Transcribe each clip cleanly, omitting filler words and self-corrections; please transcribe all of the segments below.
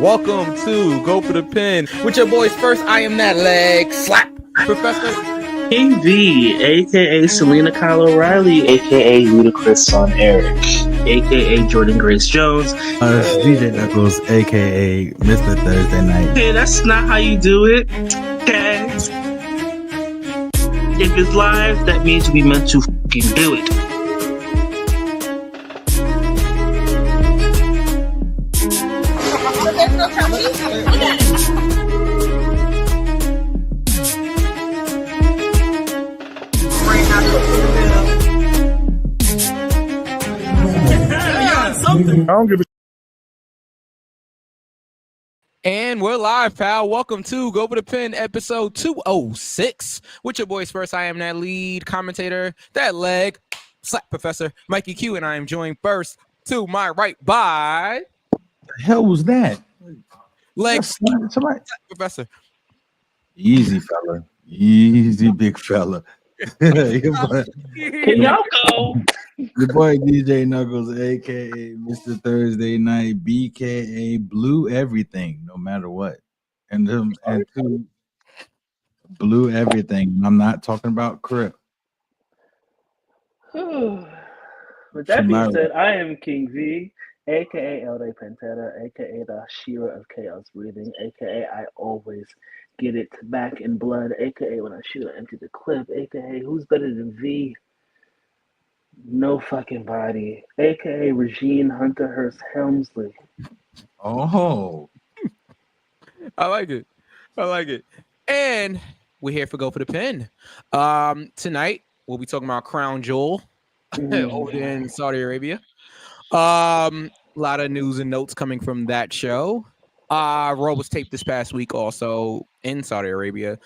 Welcome to Go for the Pin with your boys first. I am that leg slap professor. King V, aka Selena Kyle O'Reilly, aka Ludacris son Eric, aka Jordan Grace Jones. It's DJ Knuckles, aka Mr. Thursday Night. Okay, that's not how you do it. Okay. If it's live, that means we meant to fucking do it. I don't give a. And we're live, pal. Welcome to Go for the Pin, episode 206. With your boys first, I am that lead commentator, that leg slap professor, Mikey Q, and I am joined first to my right by The hell was that? leg Somebody. slap professor. Easy, fella. Easy, big fella. your Can y'all go? boy DJ Knuckles, aka Mr. Thursday Night, BKA Blue Everything, no matter what. And two Blue Everything. I'm not talking about Crip. With that being said, I am King V, aka El Rey Pantera, aka the Shira of Chaos Breathing, aka I always get it back in blood, aka when I shoot I empty the clip, aka who's better than V? No fucking body, aka Regine Hunter Hearst Helmsley. Oh, I like it. And we're here for Go for the Pin. Tonight we'll be talking about Crown Jewel over in Saudi Arabia. A lot of news and notes coming from that show. Raw was taped this past week also in Saudi Arabia.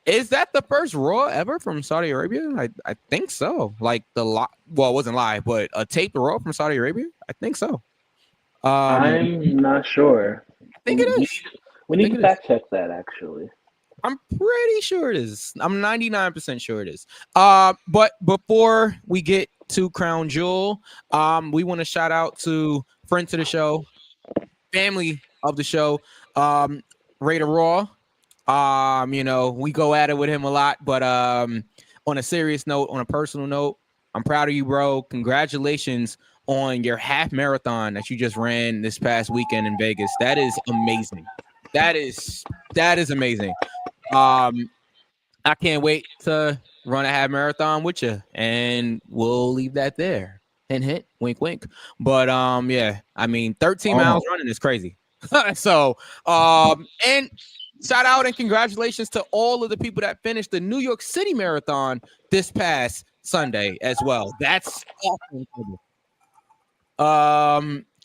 Is that the first Raw ever from Saudi Arabia? I think so. Like well, it wasn't live, but a taped Raw from Saudi Arabia? I think so. I'm not sure. I think it is. We need to fact check that, actually. I'm pretty sure it is. I'm 99% sure it is. But before we get to Crown Jewel, we want to shout out to friends of the show, family of the show, Raider Raw. We go at it with him a lot, but on a serious note, on a personal note, I'm proud of you, bro. Congratulations on your half marathon that you just ran this past weekend in Vegas. That is amazing. That is amazing. I can't wait to run a half marathon with you, and we'll leave that there. Hint, wink, wink. But yeah, I mean, 13 miles running is crazy. So, and shout out and congratulations to all of the people that finished the New York City Marathon this past Sunday as well. That's awesome.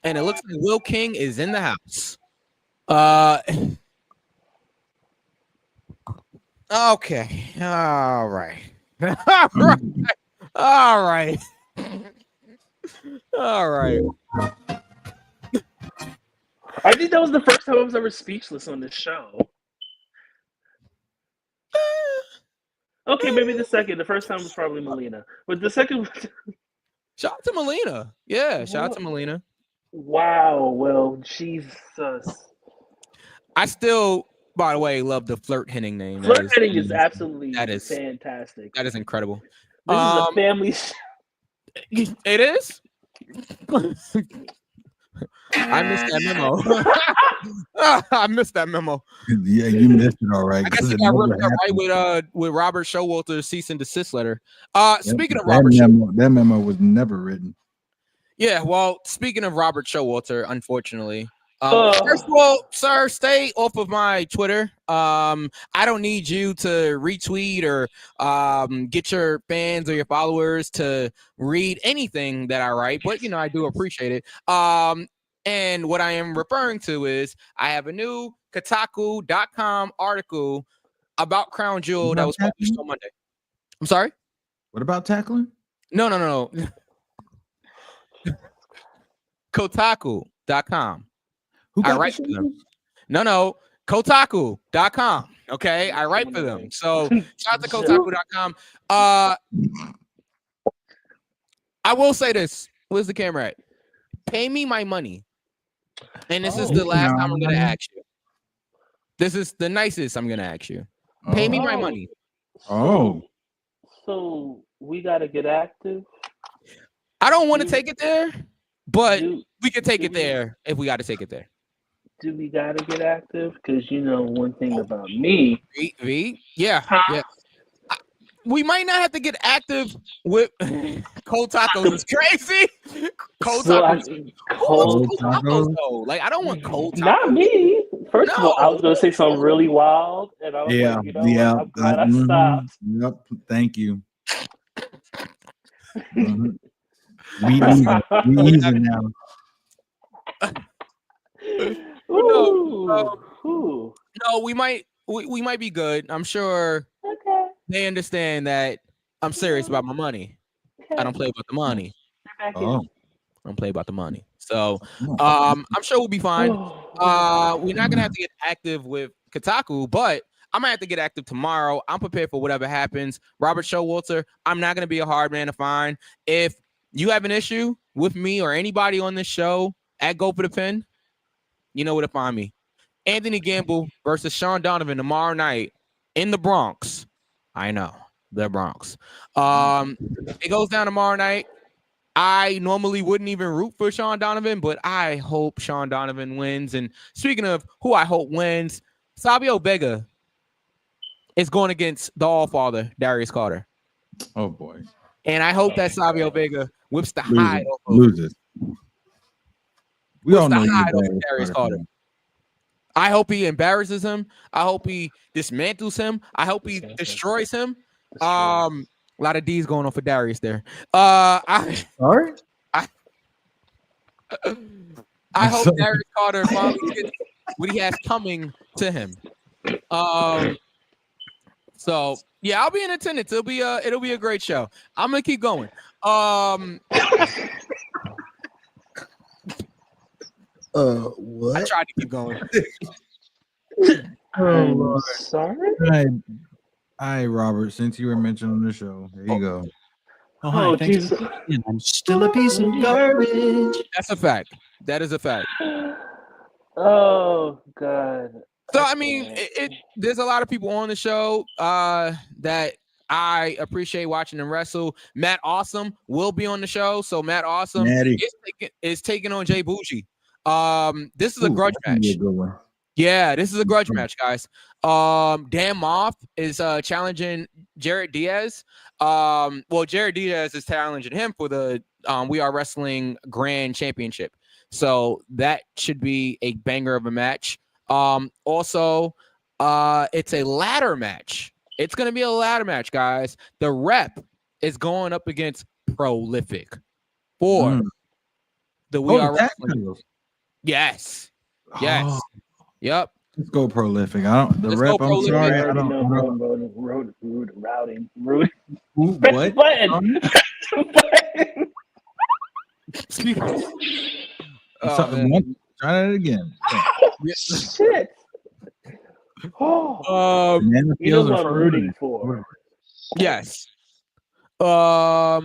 And it looks like Will King is in the house. Okay. All right. All right. I think that was the first time I was ever speechless on this show. Okay, maybe the second. The first time was probably Melina. But the second... Shout out to Melina. Yeah, shout out to Melina. Wow, well, Jesus. I still, by the way, love the flirt hitting name. Flirt hitting is absolutely fantastic. That is incredible. This is a family show. It is? I missed that memo. I missed that memo. Yeah, you missed it all right. I guess it got ripped up right with Robert Showalter's cease and desist letter. Speaking of that memo was never written. Yeah, well, speaking of Robert Showalter, unfortunately, first of all, sir, stay off of my Twitter. I don't need you to retweet or get your fans or your followers to read anything that I write, but I do appreciate it. And what I am referring to is I have a new Kotaku.com article about Crown Jewel that was published on Monday. I'm sorry? What about tackling? No. Kotaku.com. Who got I write for them. No. Kotaku.com. Okay, I write for them. So shout out to Kotaku.com. I will say this. Where's the camera at? Pay me my money. And this is the last time I'm gonna ask you. This is the nicest I'm gonna ask you. Pay me my money. So we gotta get active. I don't want to take it there, but we can take it there if we got to take it there. Do we gotta get active? Because you know one thing about me. Yeah. We might not have to get active with cold tacos. It's crazy. Cold tacos. Cold tacos though. Like I don't want cold tacos. Not me. First of all, I was gonna say something really wild, and I was like, you know what? I'm glad I stopped. Yep. Thank you. We easy now. No, we might be good. I'm sure they understand that I'm serious about my money. I don't play about the money. I don't play about the money. So I'm sure we'll be fine. We're not gonna have to get active with Kotaku, but I'm gonna have to get active tomorrow. I'm prepared for whatever happens. Robert Showalter, I'm not gonna be a hard man to find. If you have an issue with me or anybody on this show at Go for the Pin, you know where to find me. Anthony Gamble versus Sean Donovan tomorrow night in the Bronx. I know, the Bronx. It goes down tomorrow night. I normally wouldn't even root for Sean Donovan, but I hope Sean Donovan wins. And speaking of who I hope wins, Savio Vega is going against the All-Father, Darius Carter. Oh, boy. And I hope that Savio Vega whips the hide off of loses. We all know Darius Carter. I hope he embarrasses him. I hope he dismantles him. I hope he destroys him. A lot of D's going on for Darius there. I hope Darius Carter finally gets what he has coming to him. So yeah, I'll be in attendance. It'll be a great show. I'm gonna keep going. What? I tried to keep going. Sorry. All right, Robert. Since you were mentioned on the show, there you go. Oh, Jesus! I'm still a piece of garbage. That's a fact. That is a fact. Oh God. So I mean, there's a lot of people on the show that I appreciate watching them wrestle. Matt Awesome will be on the show, so Matt Awesome is taking on Jay Bougie. This is a grudge match. Yeah, this is a grudge match, guys. Dan Moff is challenging Jared Diaz. Well, Jared Diaz is challenging him for the We Are Wrestling Grand Championship. So that should be a banger of a match. Also, it's a ladder match. It's going to be a ladder match, guys. The Rep is going up against Prolific for the We Are Wrestling. Yes. Yes. Yep. Let's go Prolific. I'm sorry. I don't Routing. What? Button. Try that again. Yeah. Shit. You know what I'm rooting for. Yes. Where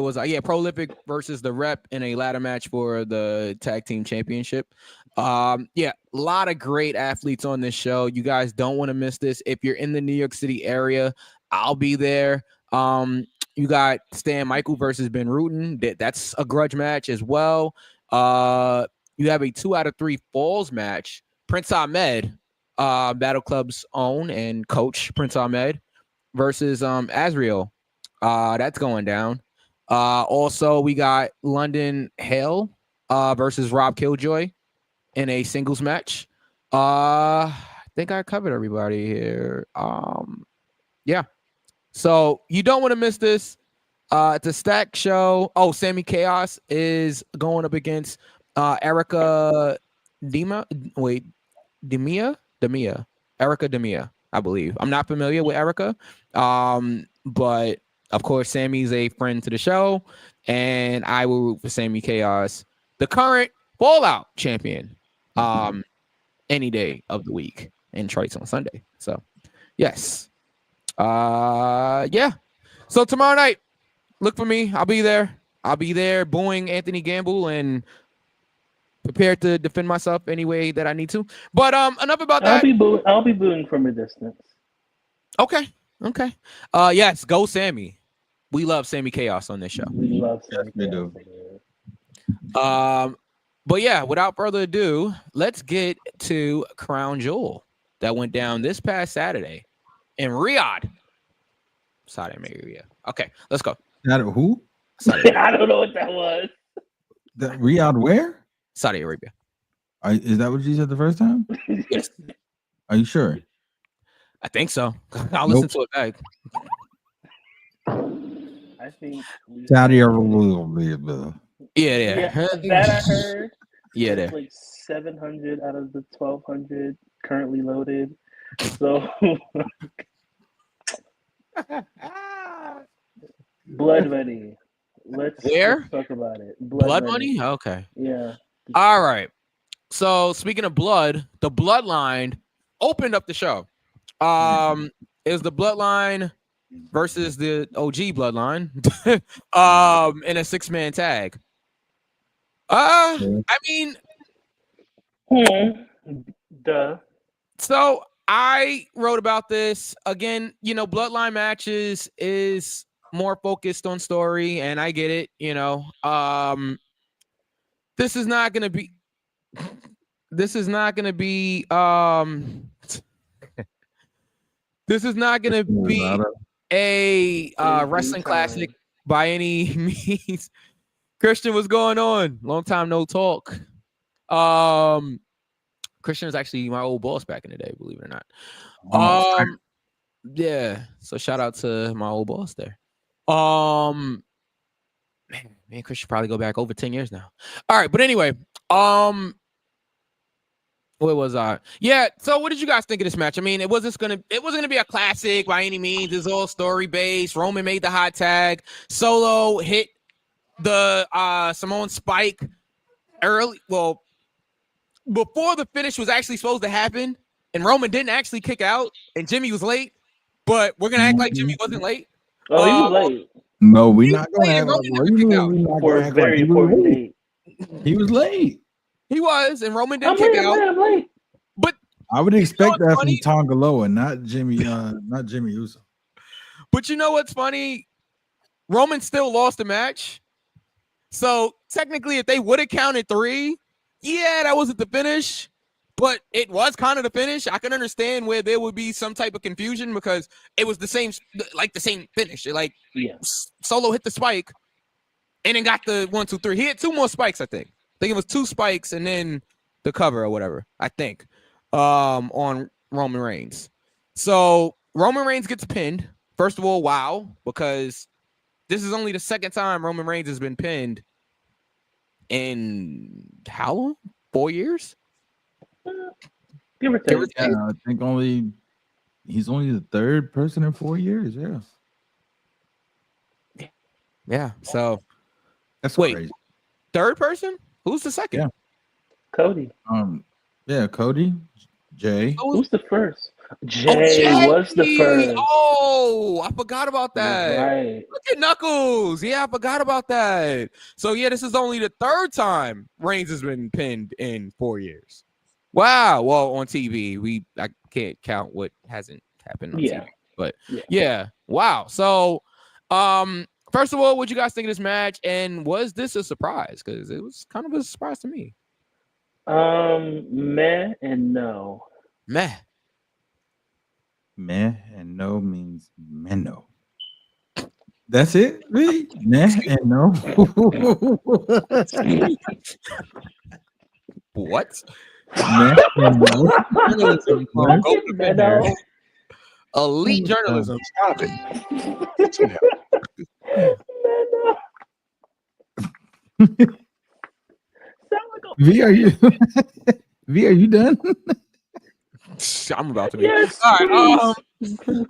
was I? Yeah, Prolific versus the Rep in a ladder match for the tag team championship. Yeah, a lot of great athletes on this show. You guys don't want to miss this. If you're in the New York City area, I'll be there. You got Stan Michael versus Ben Rutten. That's a grudge match as well. You have a 2 out of 3 falls match. Prince Ahmed, Battle Club's own and coach Prince Ahmed versus Azriel. That's going down. Also, we got London Hale versus Rob Killjoy in a singles match. I think I covered everybody here. Yeah. So you don't want to miss this. It's a stack show. Oh, Sammy Chaos is going up against Erica Demia. Erica Demia, I believe. I'm not familiar with Erica. But of course, Sammy's a friend to the show, and I will root for Sammy Chaos, the current Fallout champion, any day of the week, and Trice on Sunday. So, yes. Yeah. So tomorrow night, look for me. I'll be there. Booing Anthony Gamble and prepared to defend myself any way that I need to. But enough about that. I'll be booing from a distance. Okay. Yes, go Sammy. We love Sammy Chaos on this show. We love Sammy. We do. But yeah, without further ado, let's get to Crown Jewel that went down this past Saturday in Riyadh, Saudi Arabia. Okay, let's go. That who? I don't know what that was. That Riyadh where? Saudi Arabia. Is that what you said the first time? Yes, Are you sure? I think so. I'll listen to it back. I think Saudi Arabia. Yeah. That I heard. Yeah, It's there. like 700 out of the 1,200 currently loaded. So Blood Money. Let's talk about it. Blood Money? Okay. Yeah. All right. So speaking of blood, the Bloodline opened up the show. It was the Bloodline versus the OG Bloodline in a 6-man tag. I mean, Duh. so I wrote about this again. You know, Bloodline matches is more focused on story, and I get it. You know, this is not gonna be. This is not gonna be. This is not gonna be a wrestling classic by any means. Christian, what's going on? Long time no talk. Christian is actually my old boss back in the day, believe it or not. Yeah. So shout out to my old boss there. Man, me and Christian probably go back over 10 years now. All right, but anyway, where was I? Yeah. So what did you guys think of this match? I mean, it wasn't gonna be a classic by any means. It's all story based. Roman made the hot tag. Solo hit the Samoan spike early. Well, before the finish was actually supposed to happen, and Roman didn't actually kick out, and Jimmy was late. But we're gonna act like Jimmy wasn't late. Oh, he was late. No, we're not gonna have For a very important date. He was late. He was, and Roman didn't kick out. I'm late. But I would expect that funny? from Tongaloa, not Jimmy Uso. But you know what's funny? Roman still lost the match. So technically, if they would have counted 3, yeah, that wasn't the finish, but it was kind of the finish. I can understand where there would be some type of confusion because it was the same finish. Like, Solo hit the spike and then got the 1, 2, 3. He had 2 more spikes, I think. I think it was 2 spikes and then the cover or whatever, I think, on Roman Reigns. So Roman Reigns gets pinned. First of all, wow, because this is only the second time Roman Reigns has been pinned in how long? 4 years? Give or take. Yeah, I think he's only the 3rd person in 4 years. Yeah. So that's crazy. 3rd person? Who's the second? Yeah. Cody. Cody. Jay. Who's the first? Jay was the first. Oh, I forgot about that. Right. Look at Knuckles. Yeah, I forgot about that. So yeah, this is only the 3rd time Reigns has been pinned in 4 years. Wow. Well, on TV, I can't count what hasn't happened on TV. But yeah. Wow. So first of all, what you guys think of this match? And was this a surprise? Because it was kind of a surprise to me. Meh and no. Meh. Meh and no means menno. That's it? Really? Meh and no? What? Meh and no? Journalism. Elite journalism. Stop it. V, are you done? I'm about to be. Yes, all right.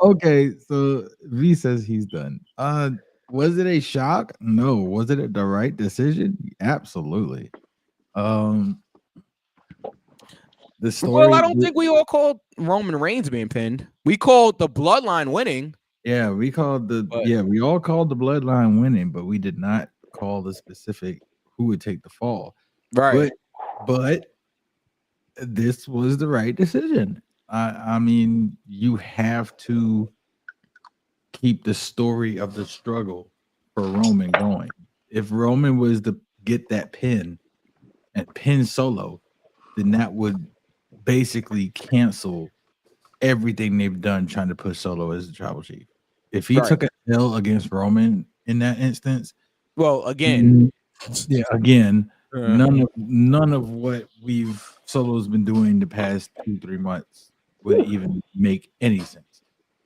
Okay, so V says he's done. Was it a shock? No. Was it the right decision? Absolutely. The story. Well, I don't think we all called Roman Reigns being pinned. We called the Bloodline winning. Yeah, we all called the Bloodline winning, but we did not call the specific who would take the fall. Right. But but this was the right decision. I mean, you have to keep the story of the struggle for Roman going. If Roman was to get that pin and pin Solo, then that would basically cancel everything they've done trying to put Solo as the tribal chief. If he took a L against Roman in that instance, well, again, again, none of what Solo's been doing the past 2-3 months would even make any sense.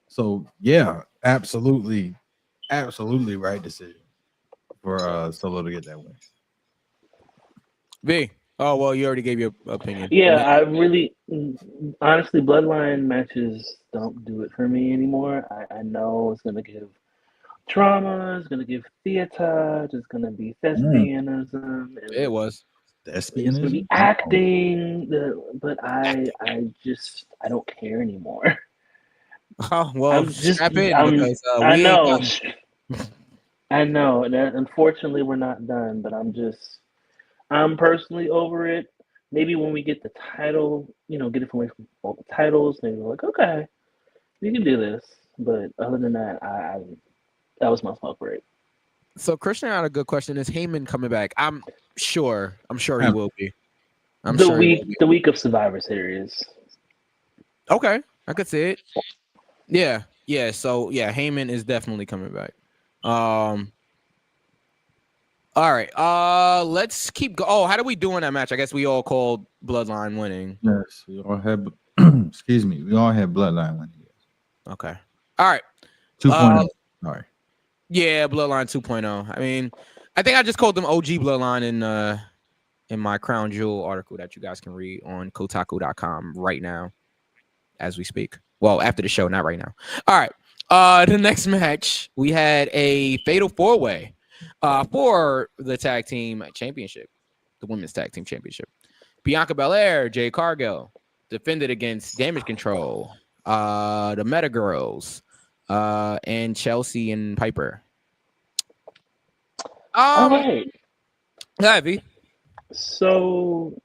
So yeah, absolutely right decision for Solo to get that win. V. Oh well, you already gave your opinion. Yeah, I really, honestly, Bloodline matches don't do it for me anymore. I know it's gonna give trauma, it's gonna give theater, it's gonna be thespianism. It was. It's gonna be acting, but I don't care anymore. Oh well, strap in because I know, I know, and unfortunately we're not done. But I'm personally over it. Maybe when we get the title, get it away from all the titles, maybe we're like, okay, we can do this. But other than that, that was my smoke break. So Christian had a good question. Is Heyman coming back? I'm sure he will be. The week of Survivor Series. Okay, I could see it. Yeah. So yeah, Heyman is definitely coming back. All right. Let's keep going. Oh, how do we do in that match? I guess we all called Bloodline winning. Yes, we all had. Excuse me. We all had Bloodline winning. Okay. All right. 2.0. Sorry. Yeah, Bloodline 2.0. I mean, I think I just called them OG Bloodline in my Crown Jewel article that you guys can read on Kotaku.com right now as we speak. Well, after the show, not right now. All right. The next match, we had a fatal 4-way for the tag team championship, the women's tag team championship. Bianca Belair, Jade Cargill defended against Damage Control, the Meta Girls, and Chelsea and Piper. All right. Heavy. So.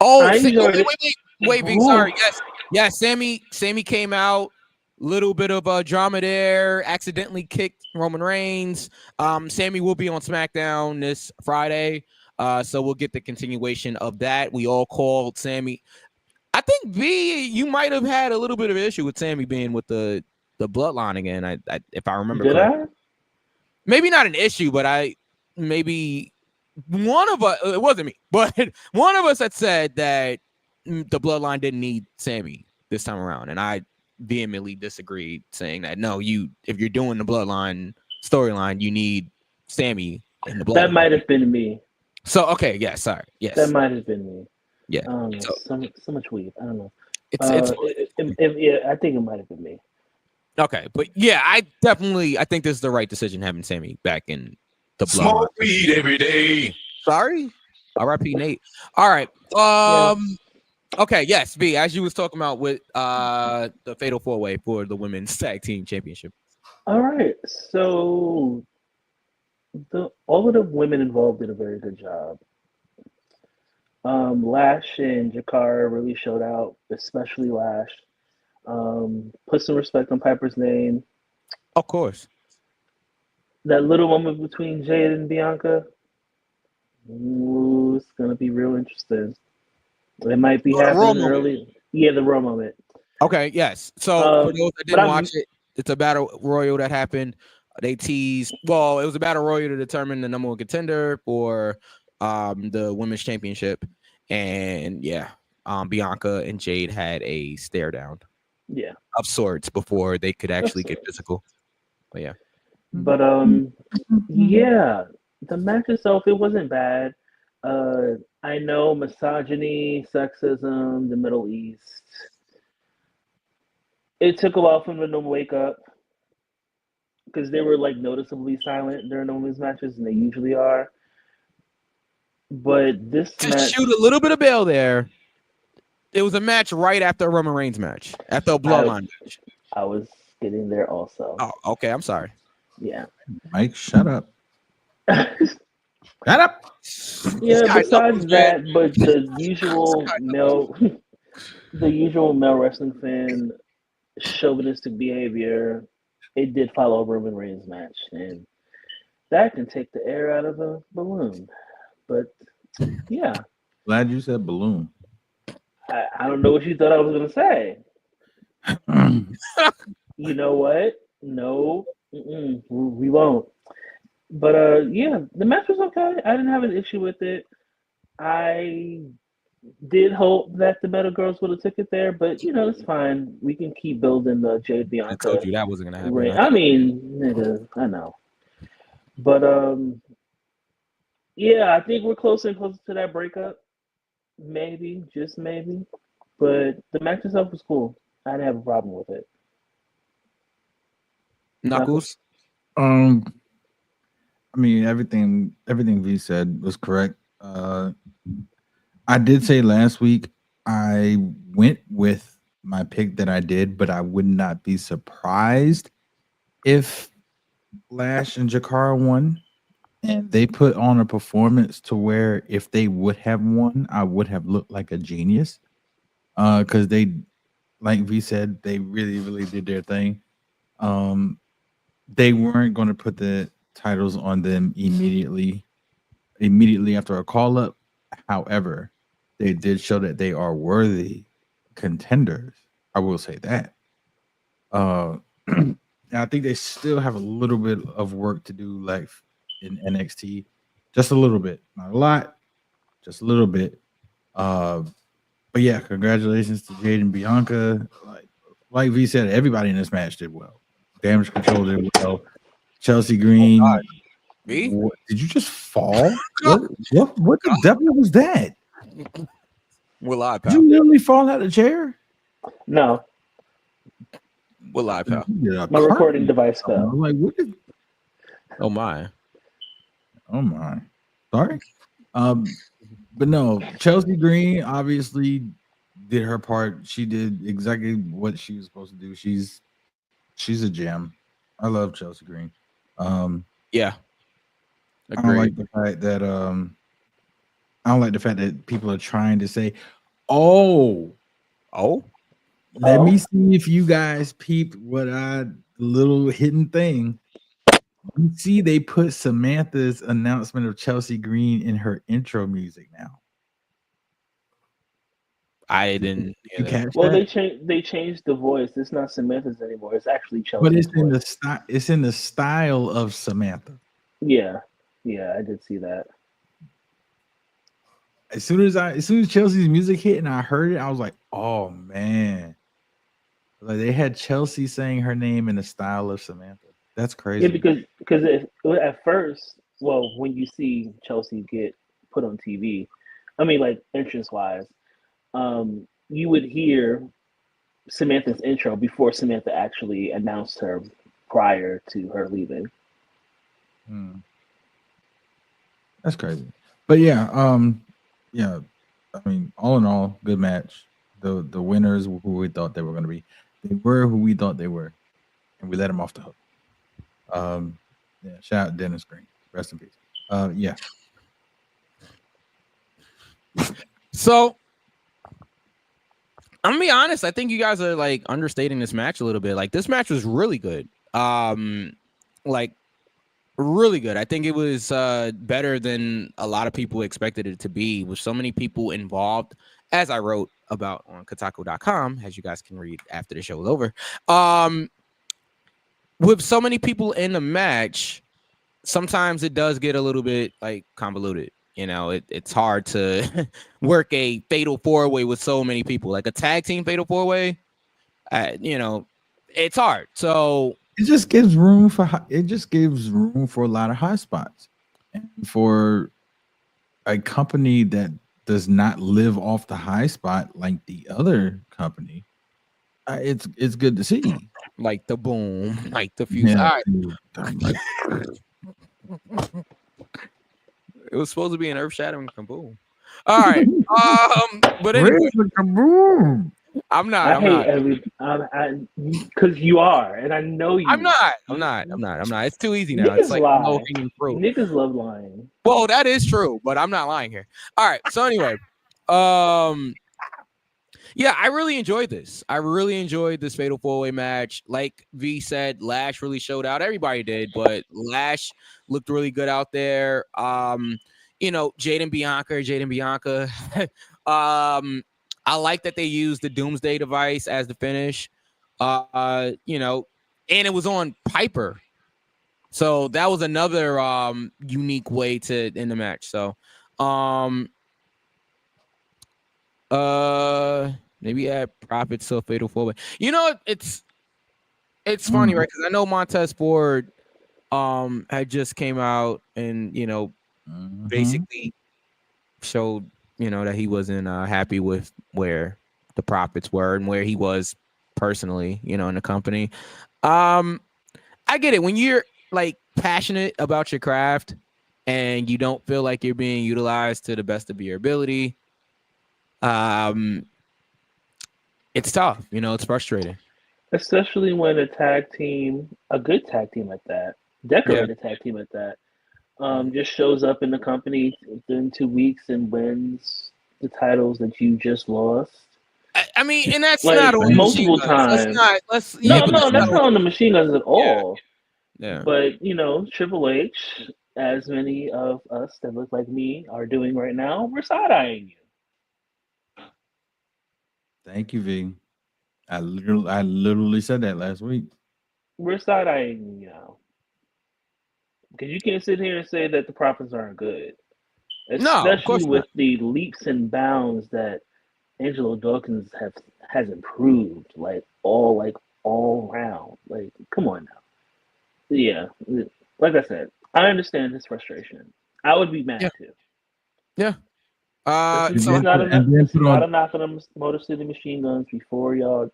Wait, Vic, sorry. Yes. Sammy came out. Little bit of drama there. Accidentally kicked Roman Reigns. Sammy will be on SmackDown this Friday. So we'll get the continuation of that. We all called Sammy. I think V, you might have had a little bit of an issue with Sammy being with the bloodline again. I if I remember correctly. Maybe not an issue, but maybe one of us, it wasn't me, but one of us had said that the bloodline didn't need Sammy this time around. And I vehemently disagreed, saying that no, if you're doing the bloodline storyline, you need Sammy in the bloodline. That might have been me. So okay, yeah, sorry. Yes. That might have been me. Yeah. So much weed. I don't know. It's I think it might have been me. Okay, but yeah, I think this is the right decision having Sammy back in the bloodline. Smoke weed every day. Sorry. R.I.P. Nate. All right. Okay, yes, B, as you was talking about with the Fatal 4-Way for the Women's Tag Team Championship. All right. So all of the women involved did a very good job. Lash and Jakara really showed out, especially Lash. Put some respect on Piper's name. Of course. That little moment between Jade and Bianca, it's going to be real interesting. It might be happening early. Yeah, the Raw moment. Okay, yes. So for those that didn't watch it, it's a battle royal that happened. They teased. Well, it was a battle royal to determine the number one contender for the women's championship, and yeah, Bianca and Jade had a stare down. Yeah, of sorts before they could actually get physical. But yeah. But yeah, the match itself, it wasn't bad. I know misogyny, sexism, the Middle East. It took a while for them to wake up because they were like noticeably silent during all these matches, and they usually are. But this match, shoot a little bit of bail there. It was a match right after a Roman Reigns match, after a bloodline match. I was getting there also. Oh, okay. I'm sorry. Yeah. Mike, shut up. Shut up. Yeah, This guy besides knows, that, man. but the This usual guy male, the usual male wrestling fan chauvinistic behavior, it did follow Roman Reigns match, and that can take the air out of a balloon. But yeah, Glad you said balloon. I don't know what you thought I was gonna say. You know what? No, we won't. But yeah, the match was okay. I didn't have an issue with it. I did hope that the Metal Girls would have took it there, but you know it's fine. We can keep building the Jade I told Bianca you that wasn't gonna happen. ring. I mean, nigga, I know, but yeah, I think we're closer and closer to that breakup. Maybe, just maybe. But the match itself was cool. I didn't have a problem with it. Knuckles. I mean everything V said was correct. I did say last week I went with my pick that I did, but I would not be surprised if Lash and Jakara won. And they put on a performance to where if they would have won, I would have looked like a genius. Because they, like V said, they really, really did their thing. They weren't going to put the titles on them immediately after a call up. However, they did show that they are worthy contenders. I will say that. I think they still have a little bit of work to do, like in NXT, just a little bit, not a lot, just a little bit. But yeah, congratulations to Jade and Bianca. Like V said, everybody in this match did well. Damage Control did well. Chelsea Green. Oh, V? What, did you just fall? What the devil was that? We're live, Did pal. you literally fall out of the chair? No, We're live, pal. my recording device fell. Like what? Oh my. Oh my. Sorry. But no, Chelsea Green obviously did her part. She did exactly what she was supposed to do. She's a gem. I love Chelsea Green. Yeah. I don't like the fact that people are trying to say, "Oh, let me see if you guys peeped what little hidden thing." You see, they put Samantha's announcement of Chelsea Green in her intro music now. I didn't hear that. Well, they changed the voice. It's not Samantha's anymore. It's actually Chelsea. But it's in the style. It's in the style of Samantha. Yeah, I did see that. As soon as Chelsea's music hit and I heard it, I was like, "Oh man!" Like they had Chelsea saying her name in the style of Samantha. That's crazy. Yeah, because at first, well, when you see Chelsea get put on TV, I mean, like entrance wise, you would hear Samantha's intro before Samantha actually announced her prior to her leaving. That's crazy. But yeah, yeah. I mean, all in all, good match. The winners who we thought they were going to be. They were who we thought they were, and we let them off the hook. Yeah. Shout out Dennis Green. Rest in peace. Yeah. So I'm gonna be honest. I think you guys are like understating this match a little bit. Like this match was really good. Like really good. I think it was better than a lot of people expected it to be, with so many people involved, as I wrote about on Kotaku.com, as you guys can read after the show is over. With so many people in the match, sometimes it does get a little bit like convoluted. You know, it's hard to work a fatal four-way with so many people, like a tag team fatal four-way. You know, it's hard. So it just gives room for a lot of high spots, and for a company that does not live off the high spot like the other company, it's good to see. Like the boom, like the fuse. Yeah. It was supposed to be an earth-shattering kaboom. All right. But anyway, kaboom. I'm not. I I'm hate not. every because you are, and I know you. I'm not. I'm not. I'm not. I'm not. It's too easy now. It's Niggas like lie. low hanging fruit. Niggas love lying. Well, that is true, but I'm not lying here. All right. So anyway, yeah, I really enjoyed this. I really enjoyed this Fatal 4-Way match. Like V said, Lash really showed out. Everybody did, but Lash looked really good out there. Jaden Bianca. I like that they used the Doomsday device as the finish. And it was on Piper. So that was another unique way to end the match. So maybe add Profits to a Fatal 4-Way. It's funny, right? Because I know Montez Ford had just came out and basically showed that he wasn't happy with where the Profits were and where he was personally, in the company. I get it when you're like passionate about your craft and you don't feel like you're being utilized to the best of your ability. It's tough, it's frustrating. Especially when a good tag team at that, decorated tag team at that, just shows up in the company within 2 weeks and wins the titles that you just lost. I mean, and that's like not on multiple times. That's not on the Machine Guns at all. Yeah. But Triple H, as many of us that look like me are doing right now, we're side-eyeing you. Thank you, V. I literally said that last week. We're side-eyeing you now. Because you can't sit here and say that the Profits aren't good. Especially with the leaps and bounds that Angelo Dawkins has improved, all around. Like, come on now. Yeah. Like I said, I understand his frustration. I would be mad too. Yeah. It's not a knock on them Motor City Machine Guns before y'all.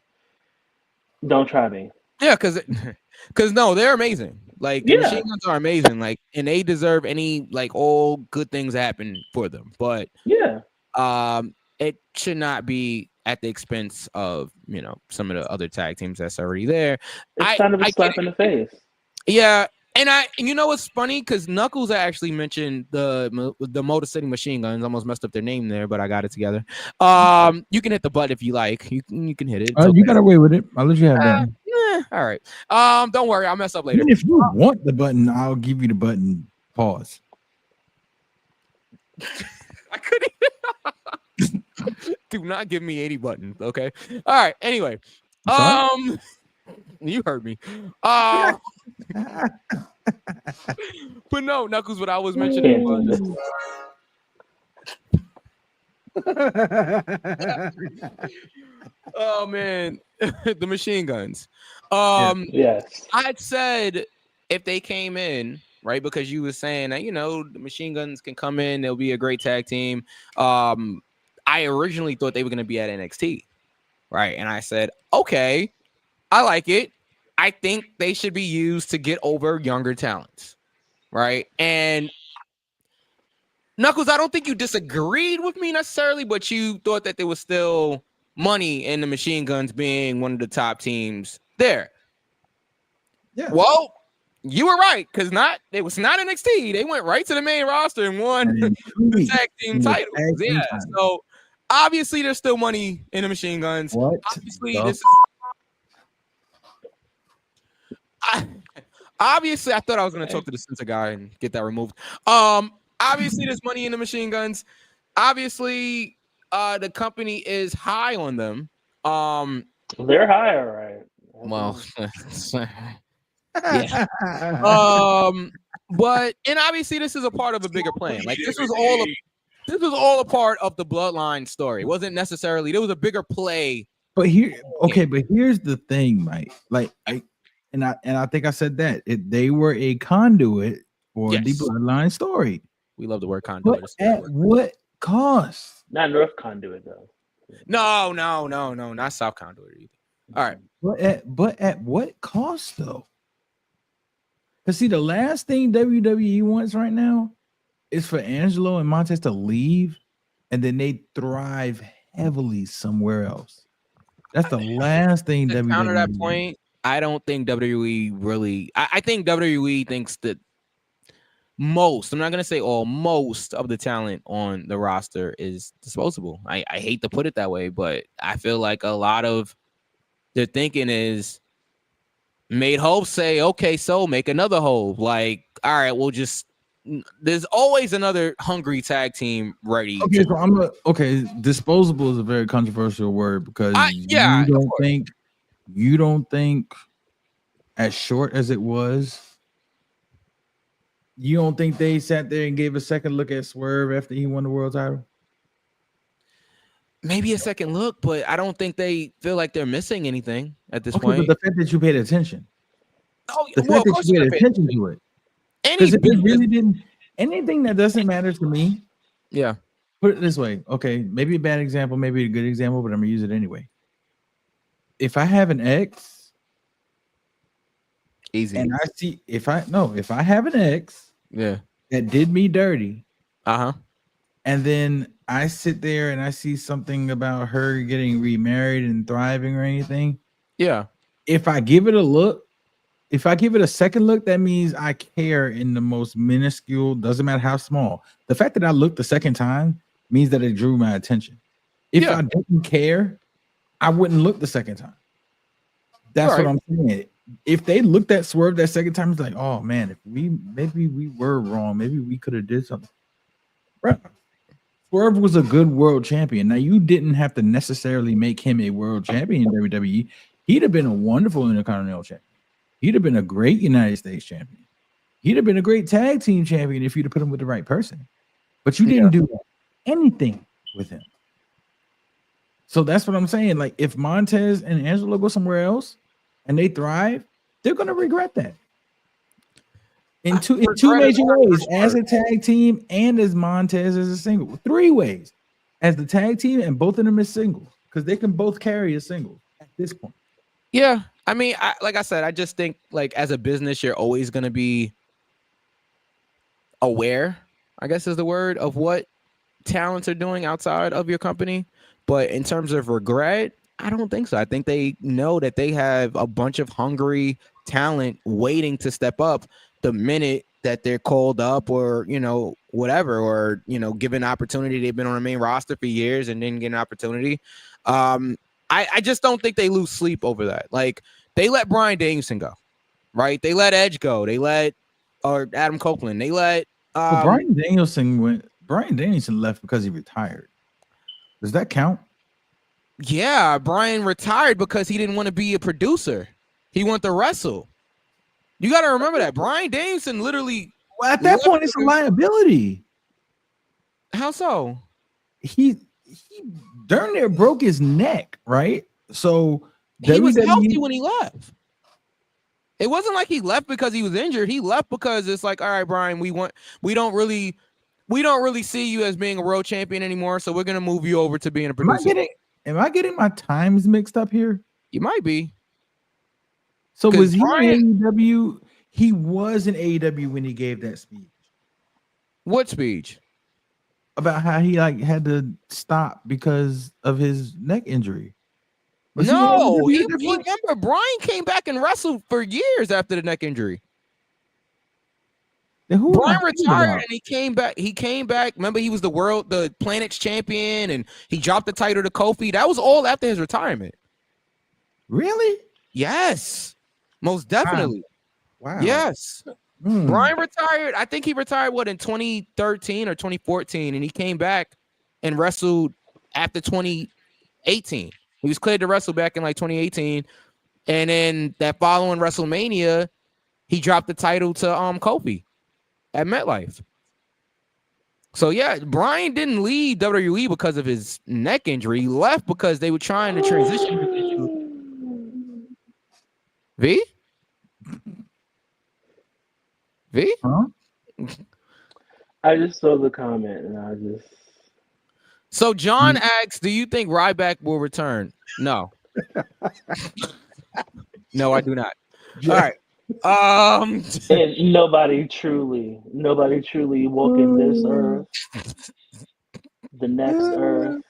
Don't try me. Yeah, because no, they're amazing. Like the Machine Guns are amazing. Like, and they deserve any all good things happen for them. But it should not be at the expense of some of the other tag teams that's already there. It's kind of a slap in the face. Yeah. And what's funny, because Knuckles actually mentioned the Motor City Machine Guns. Almost messed up their name there, but I got it together. You can hit the button if you like. You can hit it. You got away with it. I'll let you have that. All right. Don't worry, I'll mess up later. Even if you want the button, I'll give you the button. Pause. I couldn't. Do not give me any buttons. Okay. All right. Anyway. You heard me. But no, Knuckles, what I was mentioning was oh man, the Machine Guns. Yes. I'd said if they came in, right, because you were saying that the Machine Guns can come in, they'll be a great tag team. I originally thought they were going to be at NXT, right? And I said, okay, I like it. I think they should be used to get over younger talents, right? And Knuckles, I don't think you disagreed with me necessarily, but you thought that there was still money in the Machine Guns being one of the top teams there. Yeah. Well, you were right, because it was not NXT. They went right to the main roster and won the tag team titles. Yeah. So obviously there's still money in the Machine Guns. What? Obviously, obviously, I thought I was going to talk to the censor guy and get that removed. Obviously, there's money in the Machine Guns. Obviously, the company is high on them. They're high, all right. Well, yeah. But obviously, this is a part of a bigger plan. Like this was all a part of the Bloodline story. It wasn't necessarily. There was a bigger play. But here's the thing, Mike. I think I said that they were a conduit for the Bloodline story. We love the word conduit. But at what cost? Not North Conduit though. No, not South Conduit either. All right, but at what cost though? Because see, the last thing WWE wants right now is for Angelo and Montez to leave, and then they thrive heavily somewhere else. That's the last thing To counter that WWE. point, I don't think WWE really. I think WWE thinks that most, I'm not gonna say all, most of the talent on the roster is disposable. I hate to put it that way, but I feel like a lot of their thinking is made Hope say, okay, so make another Hope. Like, all right, we'll just. There's always another hungry tag team ready. Okay, so disposable is a very controversial word because you don't think as short as it was. You don't think they sat there and gave a second look at Swerve after he won the world title? Maybe a second look, but I don't think they feel like they're missing anything at this Okay, point. but the fact that you paid attention. Oh, the fact that you paid attention to it. Because if it really didn't, anything that doesn't matter to me. Yeah. Put it this way. Okay, maybe a bad example, maybe a good example, but I'm gonna use it anyway. If I have an ex, easy, and I see if I have an ex, yeah, that did me dirty, and then I sit there and I see something about her getting remarried and thriving or anything, yeah. If I give it a look, if I give it a second look, that means I care in the most minuscule, doesn't matter how small. The fact that I looked the second time means that it drew my attention. If I didn't care, I wouldn't look the second time. That's what I'm saying. If they looked at Swerve that second time, it's like, oh man, maybe we were wrong. Maybe we could have did something. Bro, Swerve was a good world champion. Now you didn't have to necessarily make him a world champion in WWE. He'd have been a wonderful Intercontinental champion. He'd have been a great United States champion. He'd have been a great tag team champion if you'd have put him with the right person. But you didn't do anything with him. So that's what I'm saying. Like if Montez and Angelo go somewhere else and they thrive, they're gonna regret that. In two major ways, as a tag team and as Montez as a single. 3 ways. As the tag team and both of them as singles, because they can both carry a single at this point. Yeah. I mean, like I said, I just think like as a business, you're always going to be aware, I guess is the word, of what talents are doing outside of your company. But in terms of regret, I don't think so. I think they know that they have a bunch of hungry talent waiting to step up the minute that they're called up or, whatever, or, given opportunity. They've been on the main roster for years and didn't get an opportunity. I just don't think they lose sleep over that. Like they let Bryan Danielson go, right? They let Edge go. They let Adam Copeland. They let Bryan Danielson left because he retired. Does that count? Yeah, Bryan retired because he didn't want to be a producer. He wanted to wrestle. You got to remember that. Bryan Danielson literally. Well, at that point, it's a liability. How so? He darn near broke his neck, right? So he was healthy when he left. It wasn't like he left because he was injured. He left because it's like, all right, Bryan, we don't really see you as being a world champion anymore, so we're gonna move you over to being a producer. Am I getting my times mixed up here? You might be. So was he in AEW? He was in AEW when he gave that speech. What speech? About how he had to stop because of his neck injury. No, he remember Bryan came back and wrestled for years after the neck injury. Bryan retired and he came back. Remember, he was the Planet's champion, and he dropped the title to Kofi. That was all after his retirement. Really? Yes, most definitely. Wow. Yes. Bryan retired. I think he retired in 2013 or 2014, and he came back and wrestled after 2018. He was cleared to wrestle back in 2018, and then that following WrestleMania, he dropped the title to Kofi at MetLife. So yeah, Bryan didn't leave WWE because of his neck injury. He left because they were trying to transition. V? Huh? I just saw the comment and I just. So John asks, do you think Ryback will return? No. No, I do not. All right. And nobody truly walking this earth, the next earth,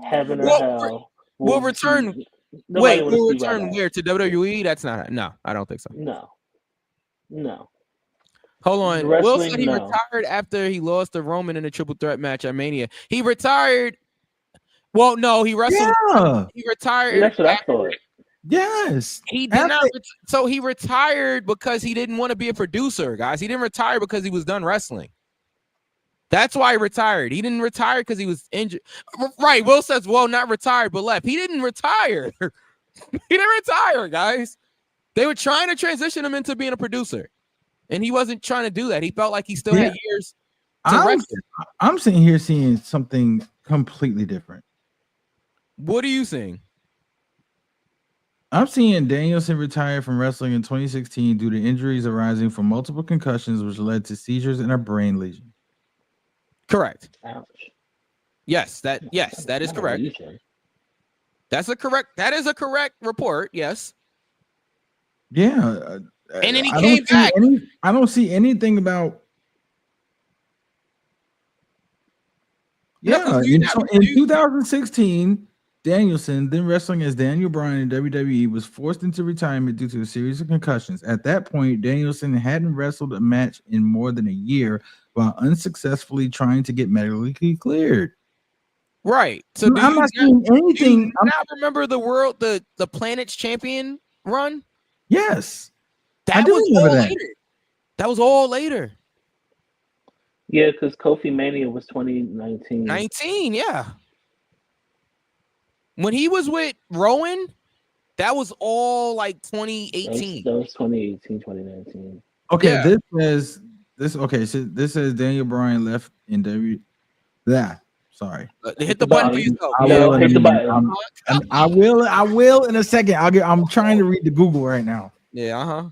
heaven or hell will return Nobody Wait, want to will see return Ryback. where to WWE? That's not. No, I don't think so. No. Hold on. Will Wrestling, said he no. retired after he lost to Roman in a triple threat match at Mania. He retired. Well, no, he wrestled. Yeah. He retired. That's what I thought. Yes. He did not. So he retired because he didn't want to be a producer, guys. He didn't retire because he was done wrestling. That's why he retired. He didn't retire because he was injured. Right. Will says, well, not retired, but left. He didn't retire. He didn't retire, guys. They were trying to transition him into being a producer, and he wasn't trying to do that. He felt like he still had years to wrestle. I'm sitting here seeing something completely different. What are you saying? I'm seeing Danielson retire from wrestling in 2016 due to injuries arising from multiple concussions, which led to seizures and a brain lesion. Correct. Ouch. Yes, that is correct. That is a correct report. Yes. Yeah. And then he came back. I don't see anything about. Yeah. In 2016, Danielson, then wrestling as Daniel Bryan in WWE, was forced into retirement due to a series of concussions. At that point, Danielson hadn't wrestled a match in more than a year while unsuccessfully trying to get medically cleared. Right. So I'm not seeing anything. Do you not remember the Planet's Champion run? Yes. That was all later. That was all later. Yeah, because Kofi Mania was 2019. 19, yeah. When he was with Rowan, that was all like 2018. That was 2018, 2019. Okay, Yeah. So this says Daniel Bryan left in W. Yeah, sorry. Hit the button for yourself. Hit the button. I will in a second. I'm trying to read the Google right now. Yeah,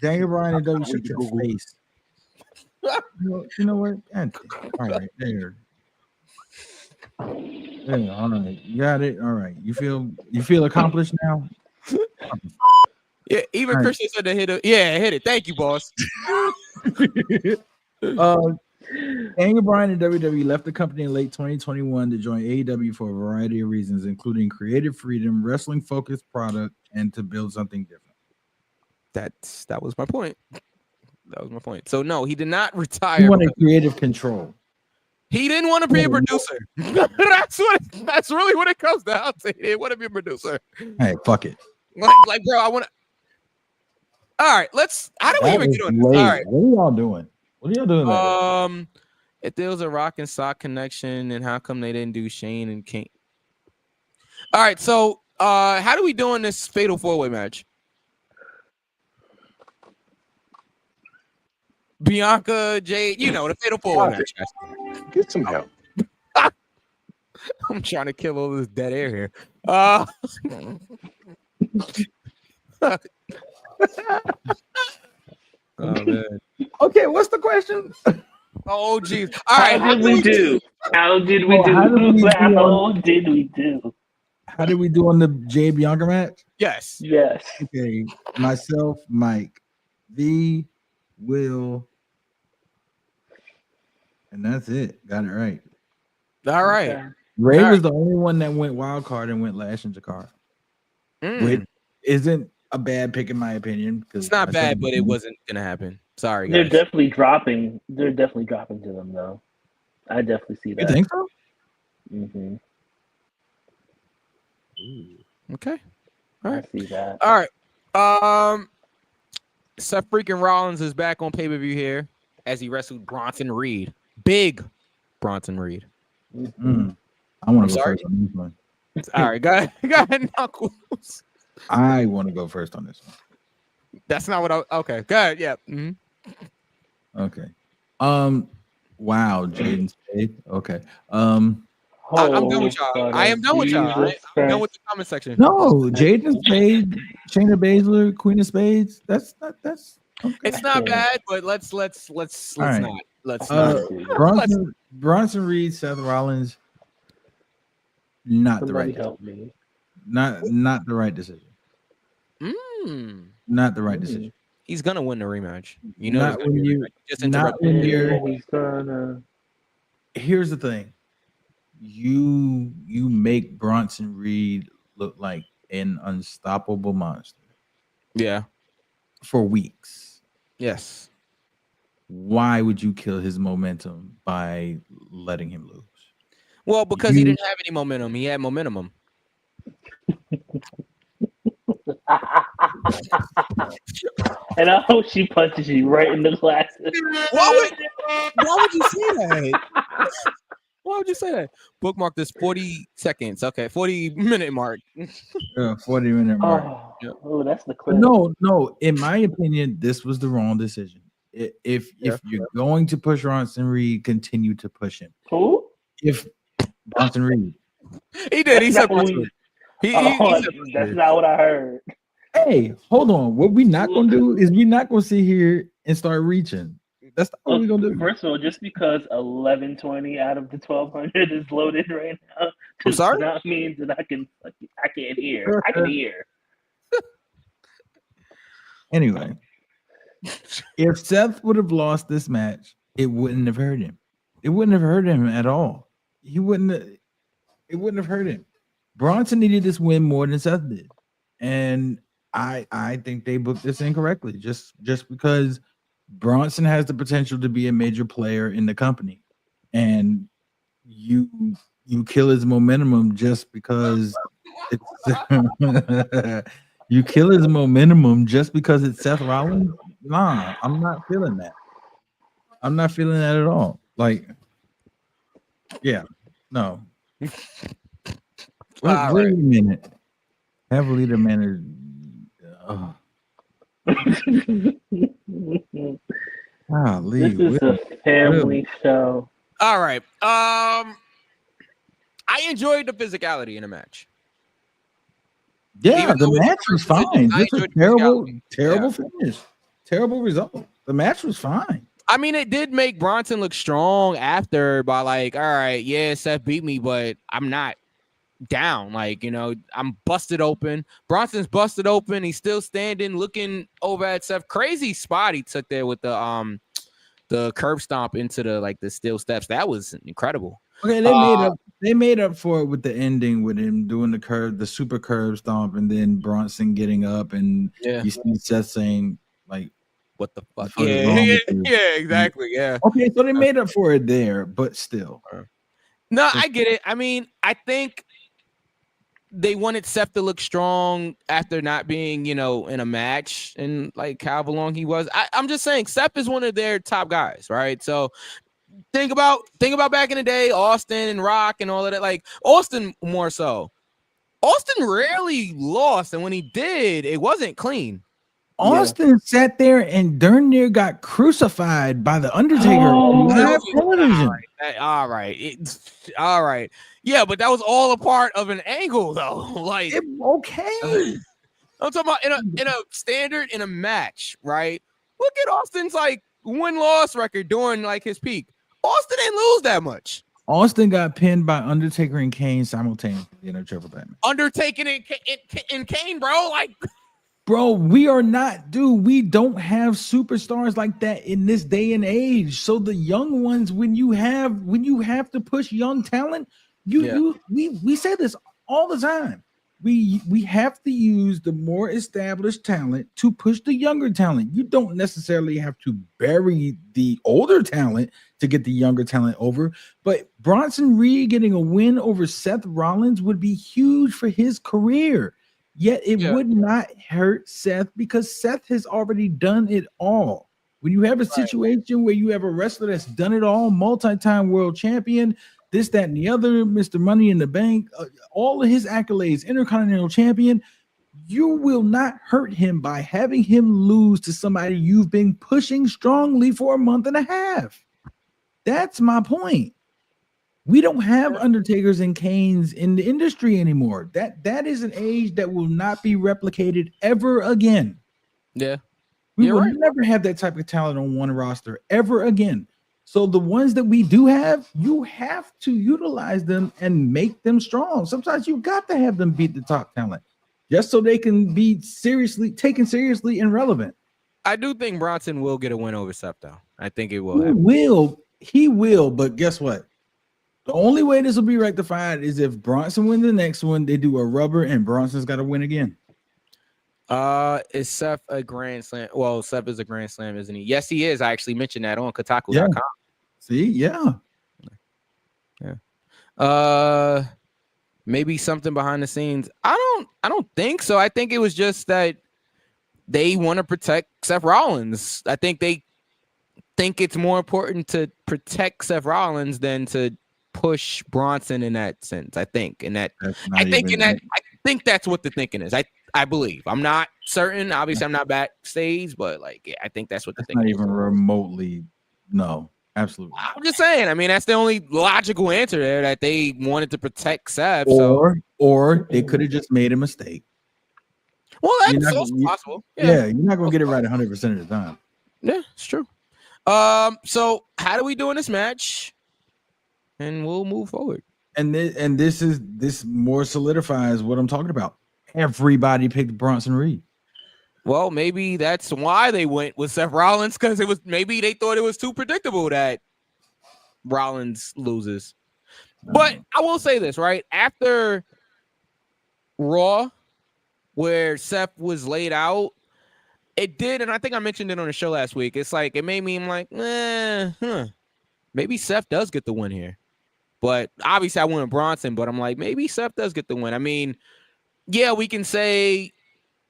Daniel Bryan in WWE face. You know what? All right, there. Yeah, all right, you got it. All right, you feel accomplished now. Yeah, even Christian said to hit it. Yeah, hit it. Thank you, boss. Daniel Bryan in WWE left the company in late 2021 to join AEW for a variety of reasons, including creative freedom, wrestling focused product, and to build something different. That was my point. That was my point. So no, he did not retire. He wanted creative control. He didn't want to be a producer. That's really what it comes down to. He didn't want to be a producer. Hey, fuck it. Like, bro, I want to. All right, how do we even get on this? All right. What are y'all doing? What are y'all doing? If there was a Rock and Sock connection, and how come they didn't do Shane and King? All right, so how do we do in this fatal 4-way match? Bianca, Jade, the fatal 4-way match. Get some help. I'm trying to kill all this dead air here. Oh man. Okay, what's the question? Oh geez. All right. How did we do? How did we do? How did we do on the Jay Bianca match? Yes. Okay. Myself, Mike, V, Will, and that's it. Got it right. All right. Okay. Ray was the only one that went wild card and went Lash and Jakar. Which isn't a bad pick in my opinion. It's not bad, but it wasn't gonna happen. Sorry, guys. They're definitely dropping. They're definitely dropping to them though. I definitely see that. You think so? Mm-hmm. Okay. All right. I see that. All right. Seth freaking Rollins is back on pay-per-view here as he wrestled Bronson Reed. Big Bronson Reed. I want to go first on this one. All right, go ahead, Knuckles. I want to go first on this one. That's not what okay, go ahead. Yeah. Mm-hmm. Okay. Wow, Jaden Spade. Okay. I'm done with y'all. I am done with y'all. I'm done with the comment section. No, Jaden Spade, Shayna Baszler, Queen of Spades. That's okay. It's not bad, but let's right. not. Let's not. Bronson Reed, Seth Rollins. Not Somebody the right. help me. Not the right decision. Not the right decision. He's gonna win the rematch. You know, not when you. Not when you're. He's gonna. Here's the thing. You make Bronson Reed look like an unstoppable monster Yeah. for weeks. Yes. Why would you kill his momentum by letting him lose? Well, because he didn't have any momentum. He had momentum. And I hope she punches you right in the glasses. Why would you say that? Why would you say that? Bookmark this 40 seconds. Okay, 40-minute mark. 40-minute mark. Oh, that's the clip. No. In my opinion, this was the wrong decision. If you're going to push Bronson Reed, continue to push him. Who? If Bronson Reed. He did. He said Bronson Reed. That's not what I heard. Hey, hold on. What we not gonna do is we not gonna sit here and start reaching. That's not what we're gonna do. First of all, just because 1120 out of the 1200 is loaded right now does not mean that I can't hear. I can hear. Anyway, if Seth would have lost this match, it wouldn't have hurt him. It wouldn't have hurt him at all. It wouldn't have hurt him. Bronson needed this win more than Seth did. And I think they booked this incorrectly just because Bronson has the potential to be a major player in the company, and you kill his momentum just because it's you kill his momentum just because it's Seth Rollins. Nah, I'm not feeling that. I'm not feeling that at all. Like, yeah, no. Wait a minute. Have a leader manager. This is a family show. All right. I enjoyed the physicality in the match. Yeah, the match was fine. Just a terrible finish. Terrible result. The match was fine. I mean, it did make Bronson look strong after by like, all right, yeah, Seth beat me, but I'm not down. Like, you know, I'm busted open. Bronson's busted open. He's still standing, looking over at Seth. Crazy spot he took there with the curb stomp into the steel steps. That was incredible. Okay, they made up for it with the ending with him doing the super curb stomp, and then Bronson getting up, and you see Seth saying like, what the fuck? Yeah, exactly. Yeah. Okay, so they made up for it there, but still. No, I get it. I mean, I think they wanted Seth to look strong after not being, in a match and like however long he was. I'm just saying Seth is one of their top guys, right? So think about back in the day, Austin and Rock and all of that. Like Austin more so. Austin rarely lost, and when he did, it wasn't clean. Austin sat there and darn near got crucified by the Undertaker on live television. All right. Yeah, but that was all a part of an angle, though. Like, okay. I'm talking about in a standard in a match, right? Look at Austin's like win-loss record during like his peak. Austin didn't lose that much. Austin got pinned by Undertaker and Kane simultaneously in a triple threat match. Undertaker and Kane, bro, like. Bro, we don't have superstars like that in this day and age. So the young ones, when you have to push young talent, we say this all the time. We have to use the more established talent to push the younger talent. You don't necessarily have to bury the older talent to get the younger talent over. But Bronson Reed getting a win over Seth Rollins would be huge for his career. Yet it would not hurt Seth because Seth has already done it all. When you have a situation where you have a wrestler that's done it all, multi-time world champion, this, that, and the other, Mr. Money in the Bank, all of his accolades, Intercontinental Champion, you will not hurt him by having him lose to somebody you've been pushing strongly for a month and a half. That's my point. We don't have Undertakers and Kanes in the industry anymore. That is an age that will not be replicated ever again. Yeah. We will never have that type of talent on one roster ever again. So the ones that we do have, you have to utilize them and make them strong. Sometimes you got to have them beat the top talent just so they can be taken seriously and relevant. I do think Bronson will get a win over Seth, though. I think it will happen. He will, but guess what? The only way this will be rectified is if Bronson wins the next one, they do a rubber, and Bronson's got to win again. Is Seth a Grand Slam? Well, Seth is a Grand Slam, isn't he? Yes, he is. I actually mentioned that on Kotaku.com. Yeah. See, yeah. Maybe something behind the scenes. I don't think so. I think it was just that they want to protect Seth Rollins. I think they think it's more important to protect Seth Rollins than to push Bronson in that sense. I think that's what the thinking is. I believe. I'm not certain. Obviously, I'm not backstage, but like, yeah, I think that's what the thinking not is. even remotely. No, absolutely. I'm just saying. I mean, that's the only logical answer there, that they wanted to protect Seth. Or they could have just made a mistake. Well, that's also possible. Yeah, you're not gonna get it right 100% of the time. Yeah, it's true. So how do we do in this match? And we'll move forward. And this more solidifies what I'm talking about. Everybody picked Bronson Reed. Well, maybe that's why they went with Seth Rollins, because maybe they thought it was too predictable that Rollins loses. But I will say this, right? After Raw, where Seth was laid out, it did, and I think I mentioned it on the show last week. It's like it made me like, maybe Seth does get the win here. But obviously I wanted Bronson, but I'm like, maybe Seth does get the win. I mean, yeah, we can say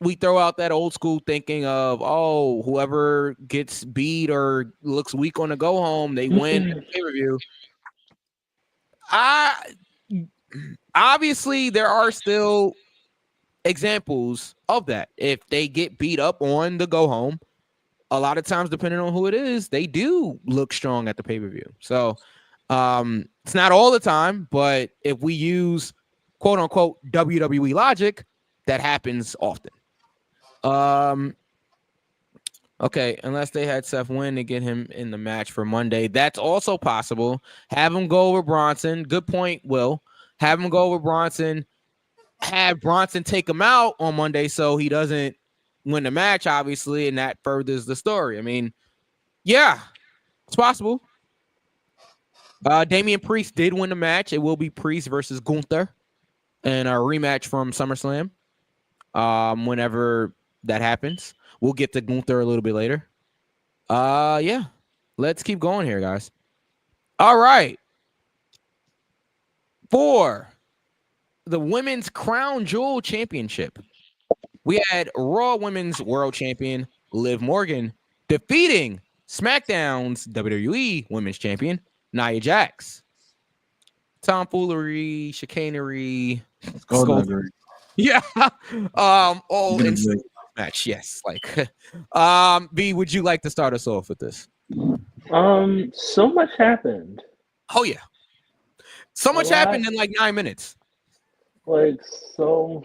we throw out that old school thinking of, oh, whoever gets beat or looks weak on the go home, they win the pay-per-view. Obviously there are still examples of that. If they get beat up on the go home, a lot of times, depending on who it is, they do look strong at the pay-per-view. So it's not all the time, but if we use quote unquote WWE logic, that happens often. Okay, unless they had Seth win to get him in the match for Monday, that's also possible. Have him go over Bronson. Good point, Will. Have him go over Bronson. Have Bronson take him out on Monday so he doesn't win the match, obviously, and that furthers the story. I mean, yeah, it's possible. Damian Priest did win the match. It will be Priest versus Gunther in a rematch from SummerSlam. Whenever that happens, we'll get to Gunther a little bit later. Yeah, let's keep going here, guys. All right. For the Women's Crown Jewel Championship, we had Raw Women's World Champion Liv Morgan defeating SmackDown's WWE Women's Champion Nia Jax. Tomfoolery, chicanery, yeah. All in match. Yes. Like, B, would you like to start us off with this? So much happened. Oh yeah. So much happened in like 9 minutes. Like so.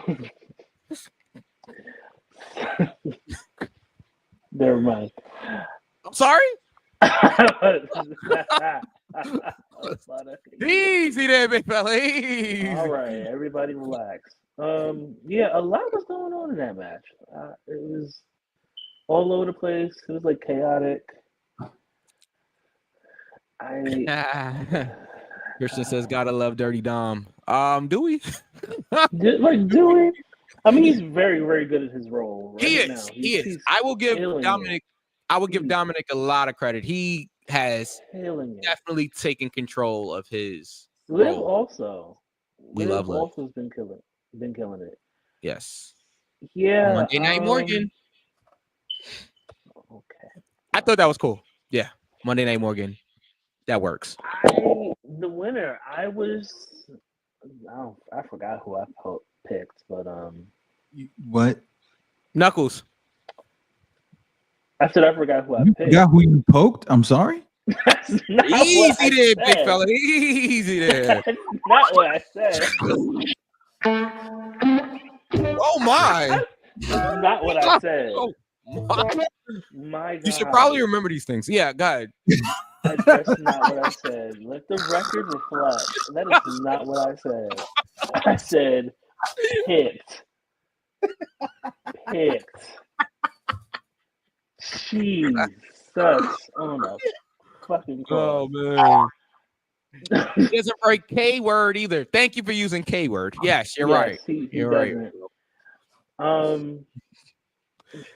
Never mind. I'm sorry. Easy there, big fella. Easy. All right, everybody relax. Yeah, a lot was going on in that match. It was all over the place. It was like chaotic. Christian says, "Gotta love Dirty Dom." Do we? Do we? I mean, he's very, very good at his role. Right he is. now. He is. I will give Dominic. I will give Dominic a lot of credit. He has definitely taken control of his Liv role. Also. We love Liv. Also has been killing it. Yes. Yeah. Monday Night Morgan. Okay. I thought that was cool. Yeah. Monday Night Morgan. That works. The winner, I forgot who I picked, but what? Knuckles. I said I forgot who I picked. You got who you poked? I'm sorry. Easy there, big fella. Easy there. That's not what I said. Oh my. That's not what I said. Oh my God. You should probably remember these things. Yeah, go ahead. That's not what I said. Let the record reflect. That is not what I said. I said picked. Jesus on a fucking cross. Oh man. He doesn't write K word either. Thank you for using K word. Yes, you're right. He You're right. doesn't.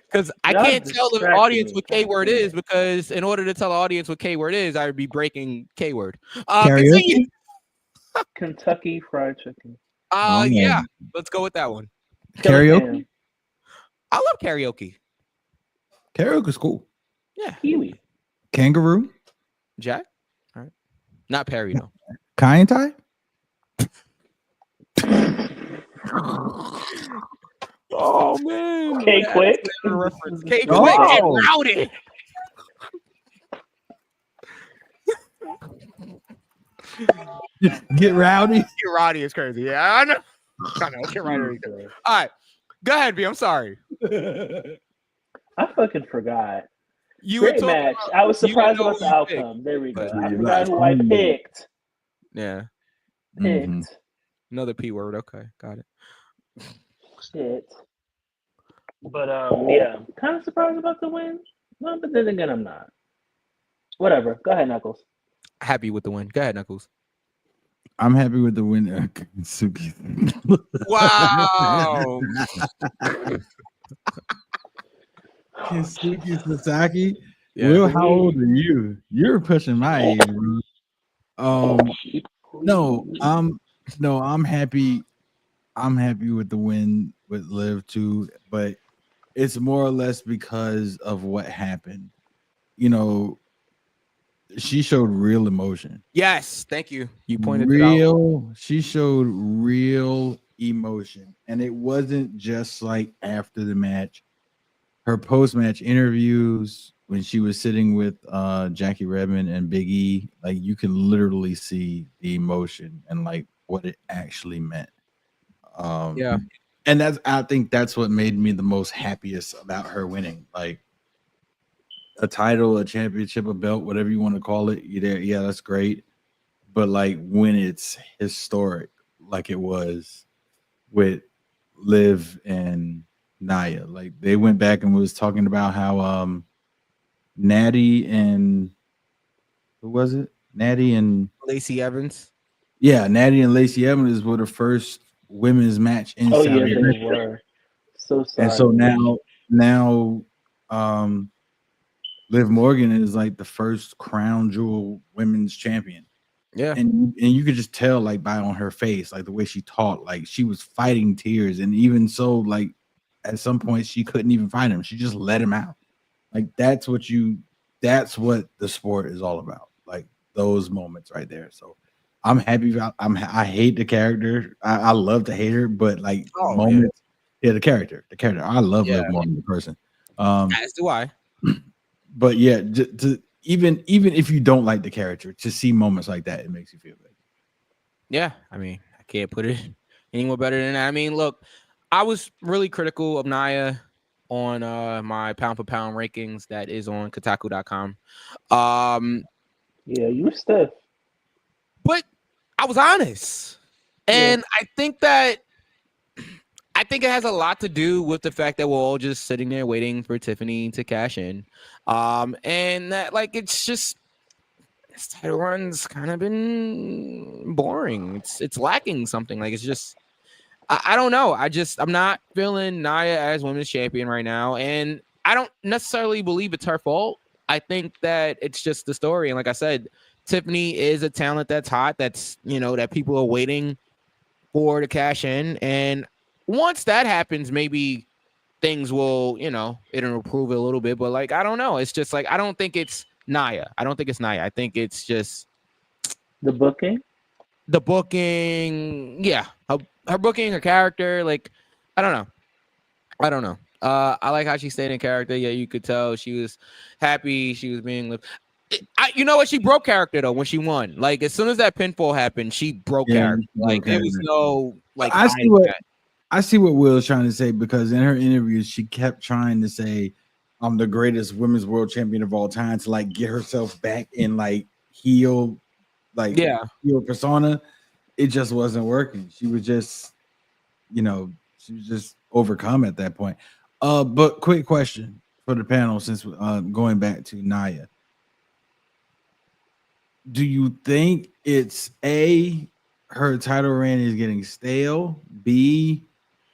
Because I Y'all can't tell the distracted audience me. what K word is, because in order to tell the audience what K word is, I would be breaking K word. Karaoke? Continue. Kentucky Fried Chicken. Yeah, let's go with that one. Karaoke? I love karaoke. Karaoke's cool. Yeah. Kiwi. Kangaroo? Jack? All right. Not Perry, though. Kai and Tai? Oh, man. K-Quick. K-Quick Oh. and Rowdy. Get Rowdy? Get Rowdy is crazy. Yeah, I know. Get Rowdy. All right. Go ahead, B. I'm sorry. I fucking forgot. You Great were talking match. about, I was surprised know about the who you outcome. There we go. but- I forgot who I picked. Yeah. Mhm. Another P word. Okay. Got it. Shit. But yeah, kind of surprised about the win. No, but then again, I'm not. Whatever. Go ahead, Knuckles. Happy with the win. Go ahead, Knuckles. I'm happy with the win. Suki. Wow. Suki Sasaki. Yeah. Will, how old are you? You're pushing my age, bro. No, I'm happy. I'm happy with the win with Liv too, but it's more or less because of what happened. You know, she showed real emotion. Yes. Thank you. You pointed it out. She showed real emotion, and it wasn't just like after the match. Her post-match interviews when she was sitting with Jackie Redmond and Big E, like you can literally see the emotion and like what it actually meant. Yeah. And I think that's what made me the most happiest about her winning. Like a title, a championship, a belt, whatever you want to call it. Yeah, that's great. But like when it's historic, like it was with Liv and Nia, like they went back and was talking about how Natty and who was it? Natty and Lacey Evans. Yeah, Natty and Lacey Evans were the first women's match in Oh Saudi yeah, Arabia. they were. So sorry. And so now Liv Morgan is like the first crown jewel women's champion. Yeah. And you could just tell like by on her face, like the way she talked, like she was fighting tears. And even so, like at some point she couldn't even fight him. She just let him out. Like that's what the sport is all about. Like those moments right there. So I'm happy. I hate the character. I love to hate her, but like moments. Yeah, the character. I love Liv Morgan, the person. As do I. But yeah, even if you don't like the character, to see moments like that, it makes you feel good. Yeah, I mean, I can't put it any more better than that. I mean, look, I was really critical of Nia on my pound for pound rankings that is on Kotaku.com. Yeah, you were stiff. But I was honest. And I think it has a lot to do with the fact that we're all just sitting there waiting for Tiffany to cash in. And that like it's just this title run's kind of been boring. It's lacking something. Like it's just I don't know. I'm not feeling Nia as women's champion right now. And I don't necessarily believe it's her fault. I think that it's just the story. And like I said, Tiffany is a talent that's hot, that's, that people are waiting for to cash in. And once that happens, maybe things will, it'll improve a little bit. But like, I don't know. It's just like, I don't think it's Nia. I think it's just the booking. Yeah. Her booking, her character, like, I don't know. I like how she stayed in character. Yeah, you could tell she was happy. She was being you know what? She broke character though when she won. Like as soon as that pinfall happened, she broke character. Like there was no like. I see what Will's trying to say, because in her interviews she kept trying to say, "I'm the greatest women's world champion of all time," to like get herself back in like heel persona. It just wasn't working. She was just, overcome at that point. But quick question for the panel, since going back to Nia. do you think it's A, her title reign is getting stale? B,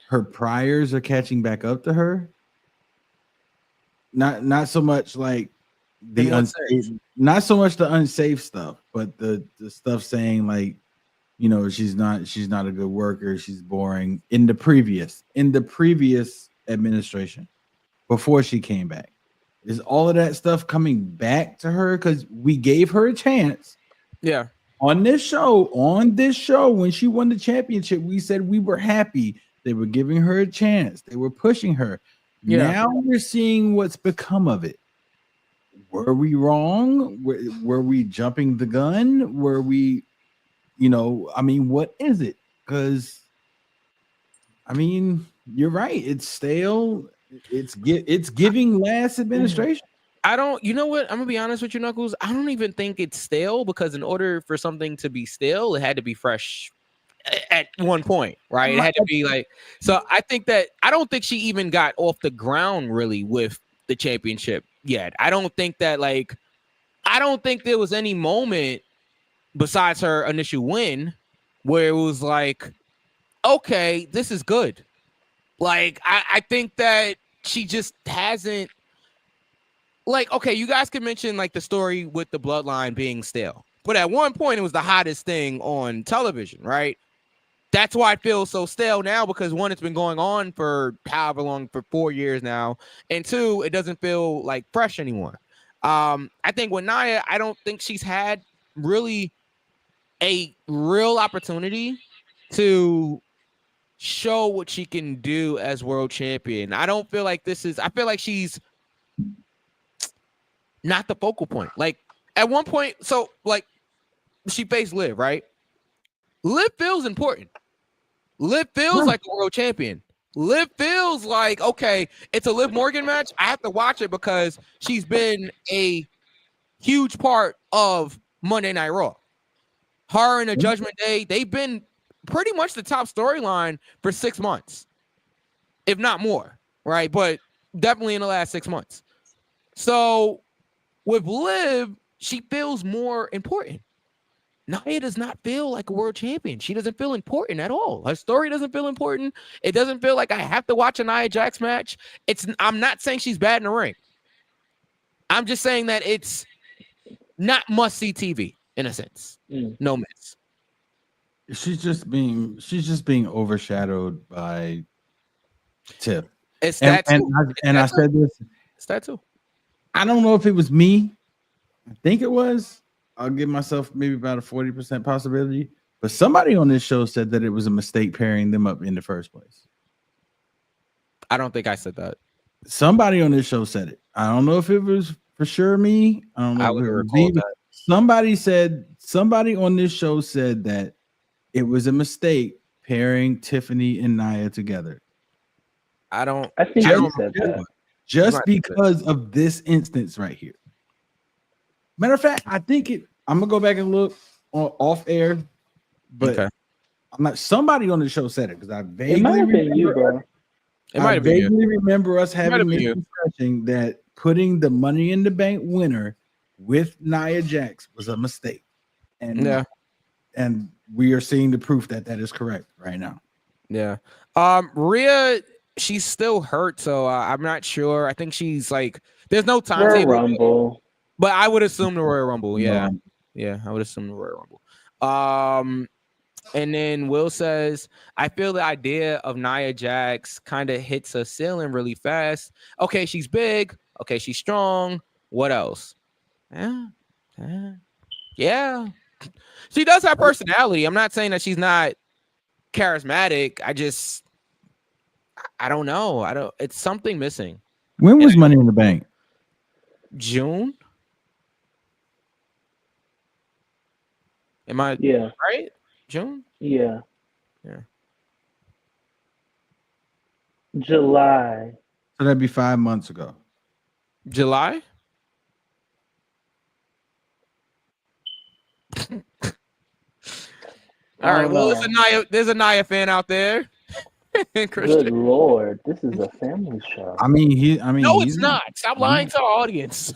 her priors are catching back up to her? Not so much like the unsafe, not so much the unsafe stuff, but the stuff saying like, you know, she's not a good worker, she's boring in the previous administration before she came back. Is all of that stuff coming back to her? Because we gave her a chance. Yeah. On this show, when she won the championship, we said we were happy. They were giving her a chance. They were pushing her. Yeah. Now we're seeing what's become of it. Were we wrong? Were we jumping the gun? Were we, you know, I mean, what is it? Because, I mean, you're right. It's stale. It's giving last administration. I don't, you know what? I'm gonna be honest with you, Knuckles. I don't even think it's stale because in order for something to be stale, it had to be fresh at one point, right? It had to be like, so I think that I don't think she even got off the ground really with the championship yet. I don't think that I don't think there was any moment besides her initial win where it was like, okay, this is good. Like, I think that she just hasn't. Like, okay, you guys can mention like the story with the bloodline being stale, but at one point it was the hottest thing on television, right? That's why it feels so stale now because one, it's been going on for however long, for 4 years now, and two, it doesn't feel like fresh anymore. I think with Nia, I don't think she's had really a real opportunity to show what she can do as world champion. I don't feel like this is. I feel like she's not the focal point. Like at one point, so like she faced Liv, right? Liv feels important. Liv feels like a world champion. Liv feels like, okay, it's a Liv Morgan match. I have to watch it because she's been a huge part of Monday Night Raw. Her and the Judgment Day, they've been pretty much the top storyline for 6 months, if not more, right? But definitely in the last 6 months. So with Liv, she feels more important. Nia does not feel like a world champion. She doesn't feel important at all. Her story doesn't feel important. It doesn't feel like I have to watch a Nia Jax match. I'm not saying she's bad in the ring. I'm just saying that it's not must-see TV in a sense. No miss. She's just being overshadowed by Tiff. It's that too. I said this. It's that too. I don't know if it was me. I think it was. I'll give myself maybe about a 40% possibility. But somebody on this show said that it was a mistake pairing them up in the first place. I don't think I said that. Somebody on this show said it. I don't know if it was for sure me. I don't know. I would recall that. Somebody on this show said that it was a mistake pairing Tiffany and Nia together. I think you said that. Just because of this instance right here. Matter of fact, I think I'm gonna go back and look off air, but okay. I'm not. Somebody on the show said it because I vaguely remember us having this discussion that putting the Money in the Bank winner with Nia Jax was a mistake, and we are seeing the proof that is correct right now. Yeah, Rhea, she's still hurt, so I'm not sure. I think she's like, there's no timetable. Rumble. But I would assume the Royal Rumble, yeah. I would assume the Royal Rumble. And then Will says, I feel the idea of Nia Jax kind of hits a ceiling really fast. Okay, she's big. Okay, she's strong. What else? Yeah. She does have personality. I'm not saying that she's not charismatic. I don't know. It's something missing. When was Money in the Bank? June. Am I right? June? Yeah. July. So that'd be 5 months ago. July? All right. Well, there's a Nia fan out there. Good Lord, this is a family show. I mean, no, it's not. Stop lying to our audience.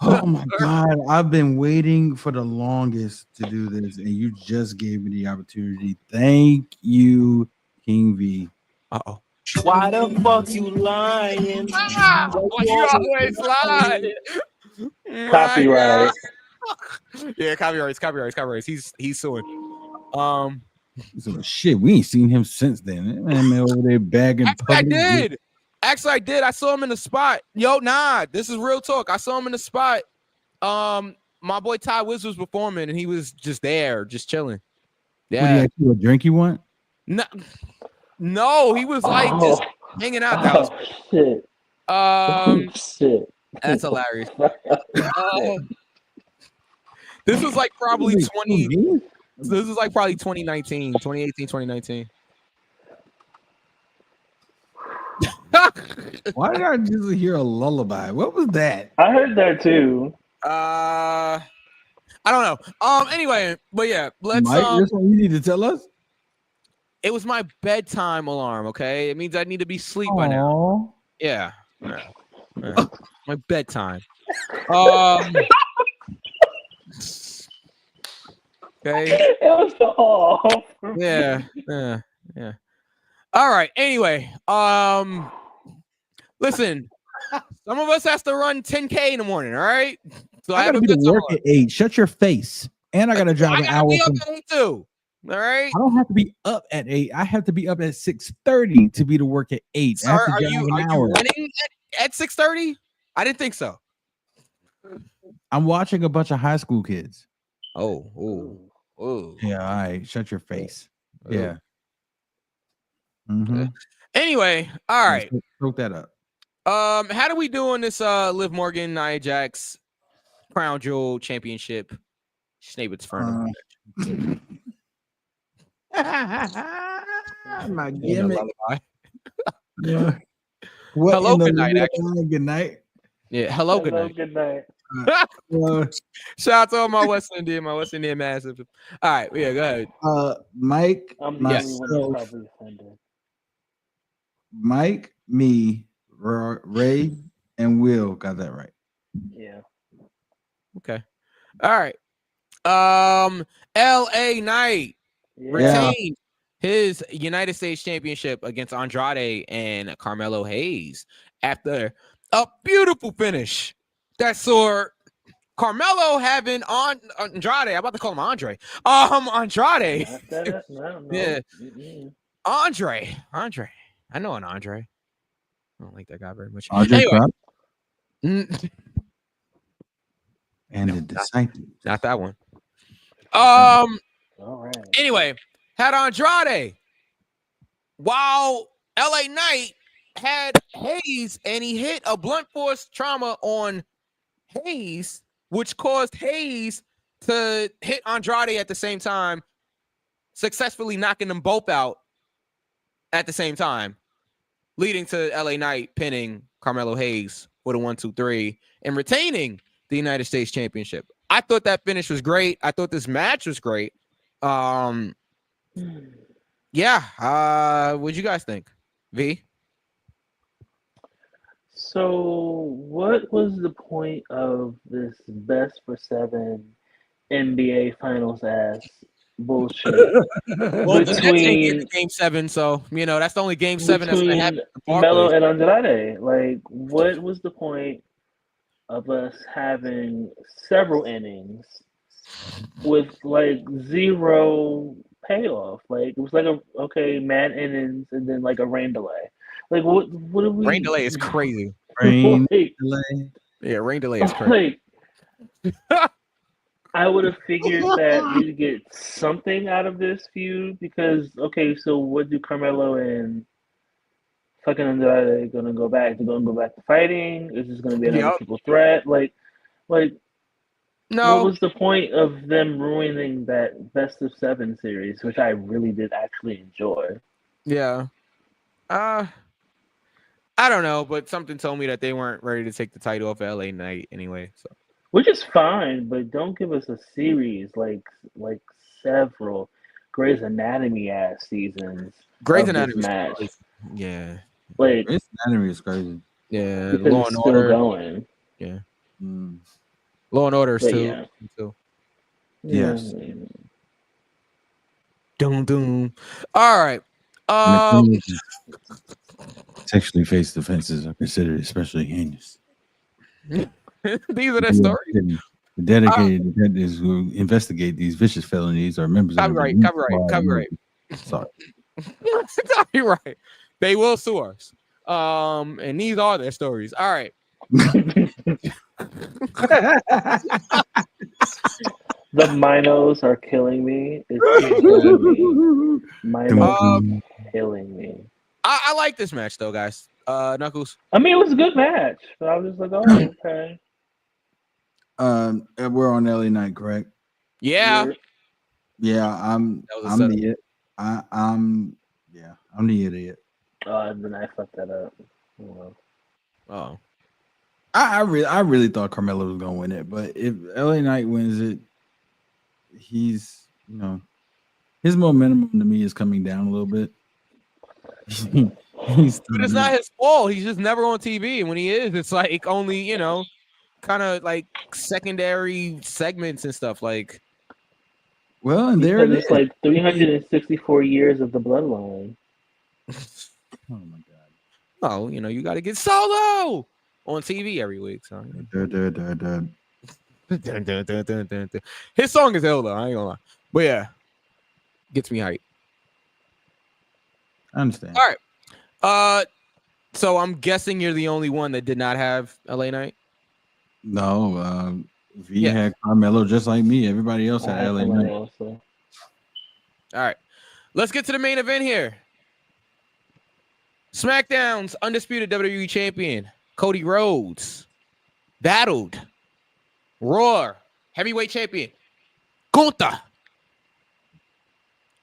Oh my god, I've been waiting for the longest to do this, and you just gave me the opportunity. Thank you, King V. Uh-oh. Why the fuck you lying? You always lie. Copyright. Yeah, copyrights. He's suing. So shit, we ain't seen him since then. That man over there bagging. I did. Actually, I did. I saw him in the spot. Yo, nah, this is real talk. I saw him in the spot. My boy Ty Wiz was performing, and he was just there, just chilling. Yeah. What, do you a drink you want? No, he was like just hanging out. That was shit. Shit. That's hilarious. This was like probably 20. This is like probably 2019, 2018, 2019. Why did I just hear a lullaby? What was that? I heard that too. I don't know. Anyway, but yeah, let's. Mike, this one you need to tell us. It was my bedtime alarm. Okay, it means I need to be asleep by now. Yeah. My bedtime. Okay. It was the all. Yeah. All right. Anyway, listen. Some of us has to run 10K in the morning. All right. So I gotta be to work at 8. Shut your face. And I gotta drive an hour. Be up at 8 too. All right. I don't have to be up at 8. I have to be up at 6:30 to be to work at 8. Sir, are you running at 6:30? I didn't think so. I'm watching a bunch of high school kids. Oh. Yeah, all right. Shut your face. Yeah. Mm-hmm. Anyway, all right. Stroke that up. How do we do on this Liv Morgan, Nia Jax Crown Jewel Championship? Schneebit's friend. My gimmick. Hello, good night. Good night. Yeah, hello, good night. Good night. Shout out to all my West Indian massive. All right, yeah, go ahead. Mike, Mike, me, Ray, and Will got that right. Yeah. Okay. All right. LA Knight retained his United States Championship against Andrade and Carmelo Hayes after a beautiful finish that saw Carmelo having on Andrade. I'm about to call him Andre. Andrade. Yeah. Andre. I know an Andre. I don't like that guy very much. Andre anyway. And the disciple. Not that one. All right. Anyway, had Andrade while LA Knight had Hayes, and he hit a blunt force trauma on Hayes, which caused Hayes to hit Andrade at the same time, successfully knocking them both out at the same time, leading to LA Knight pinning Carmelo Hayes with a 1-2-3 and retaining the United States Championship. I thought that finish was great. I thought this match was great. Yeah. What'd you guys think? V? So what was the point of this best for 7 NBA Finals ass bullshit? Well, between Game 7, so that's the only Game 7 that's gonna happen. Melo and Andrade. Like, what was the point of us having several innings with like zero payoff? Like, it was like mad innings and then like a rain delay. Like, what are we? Rain delay is crazy. Rain delay. Yeah, rain delay is crazy. Like, I would have figured that we'd get something out of this feud because, so what do Carmelo and fucking Andrade gonna go back? They're gonna go back to fighting? Is this gonna be another triple threat? Like, no. What was the point of them ruining that best of 7 series, which I really did actually enjoy? Yeah. I don't know, but something told me that they weren't ready to take the title off LA Knight anyway. So, which is fine, but don't give us a series like several Grey's Anatomy ass seasons. Grey's Anatomy match. Yeah. Like Grey's Anatomy is crazy. Yeah. Law and Order going. Yeah. Law and Order But too. yeah. too. Yes. Doom doom. All right. Sexually based offenses are considered especially heinous. These are the stories. The dedicated detectives who investigate these vicious felonies are members of the Copyright. Sorry. Copyright. They will sue us. And these are their stories. All right. The Minos are killing me. It's killing me. Minos killing me. I like this match though, guys. Knuckles. I mean, it was a good match, but I was just like, oh, okay. We're on LA Knight, correct? Yeah. Yeah, I'm the idiot. Then I fucked that up. Oh. I really thought Carmelo was gonna win it, but if LA Knight wins it, he's his momentum to me is coming down a little bit. But it's not his fault. He's just never on TV, and when he is, it's like only kind of like secondary segments and stuff. Like, well, and there it is. It's like 364 years of the bloodline. Oh my god! Oh, you got to get Solo on TV every week. So. His song is ill though. I ain't gonna lie, but yeah, gets me hyped. I understand. All right. So I'm guessing you're the only one that did not have LA Knight. No, V had Carmelo just like me. Everybody else had LA Knight. Also. All right, let's get to the main event here. SmackDown's undisputed WWE champion Cody Rhodes battled Raw heavyweight champion Gunther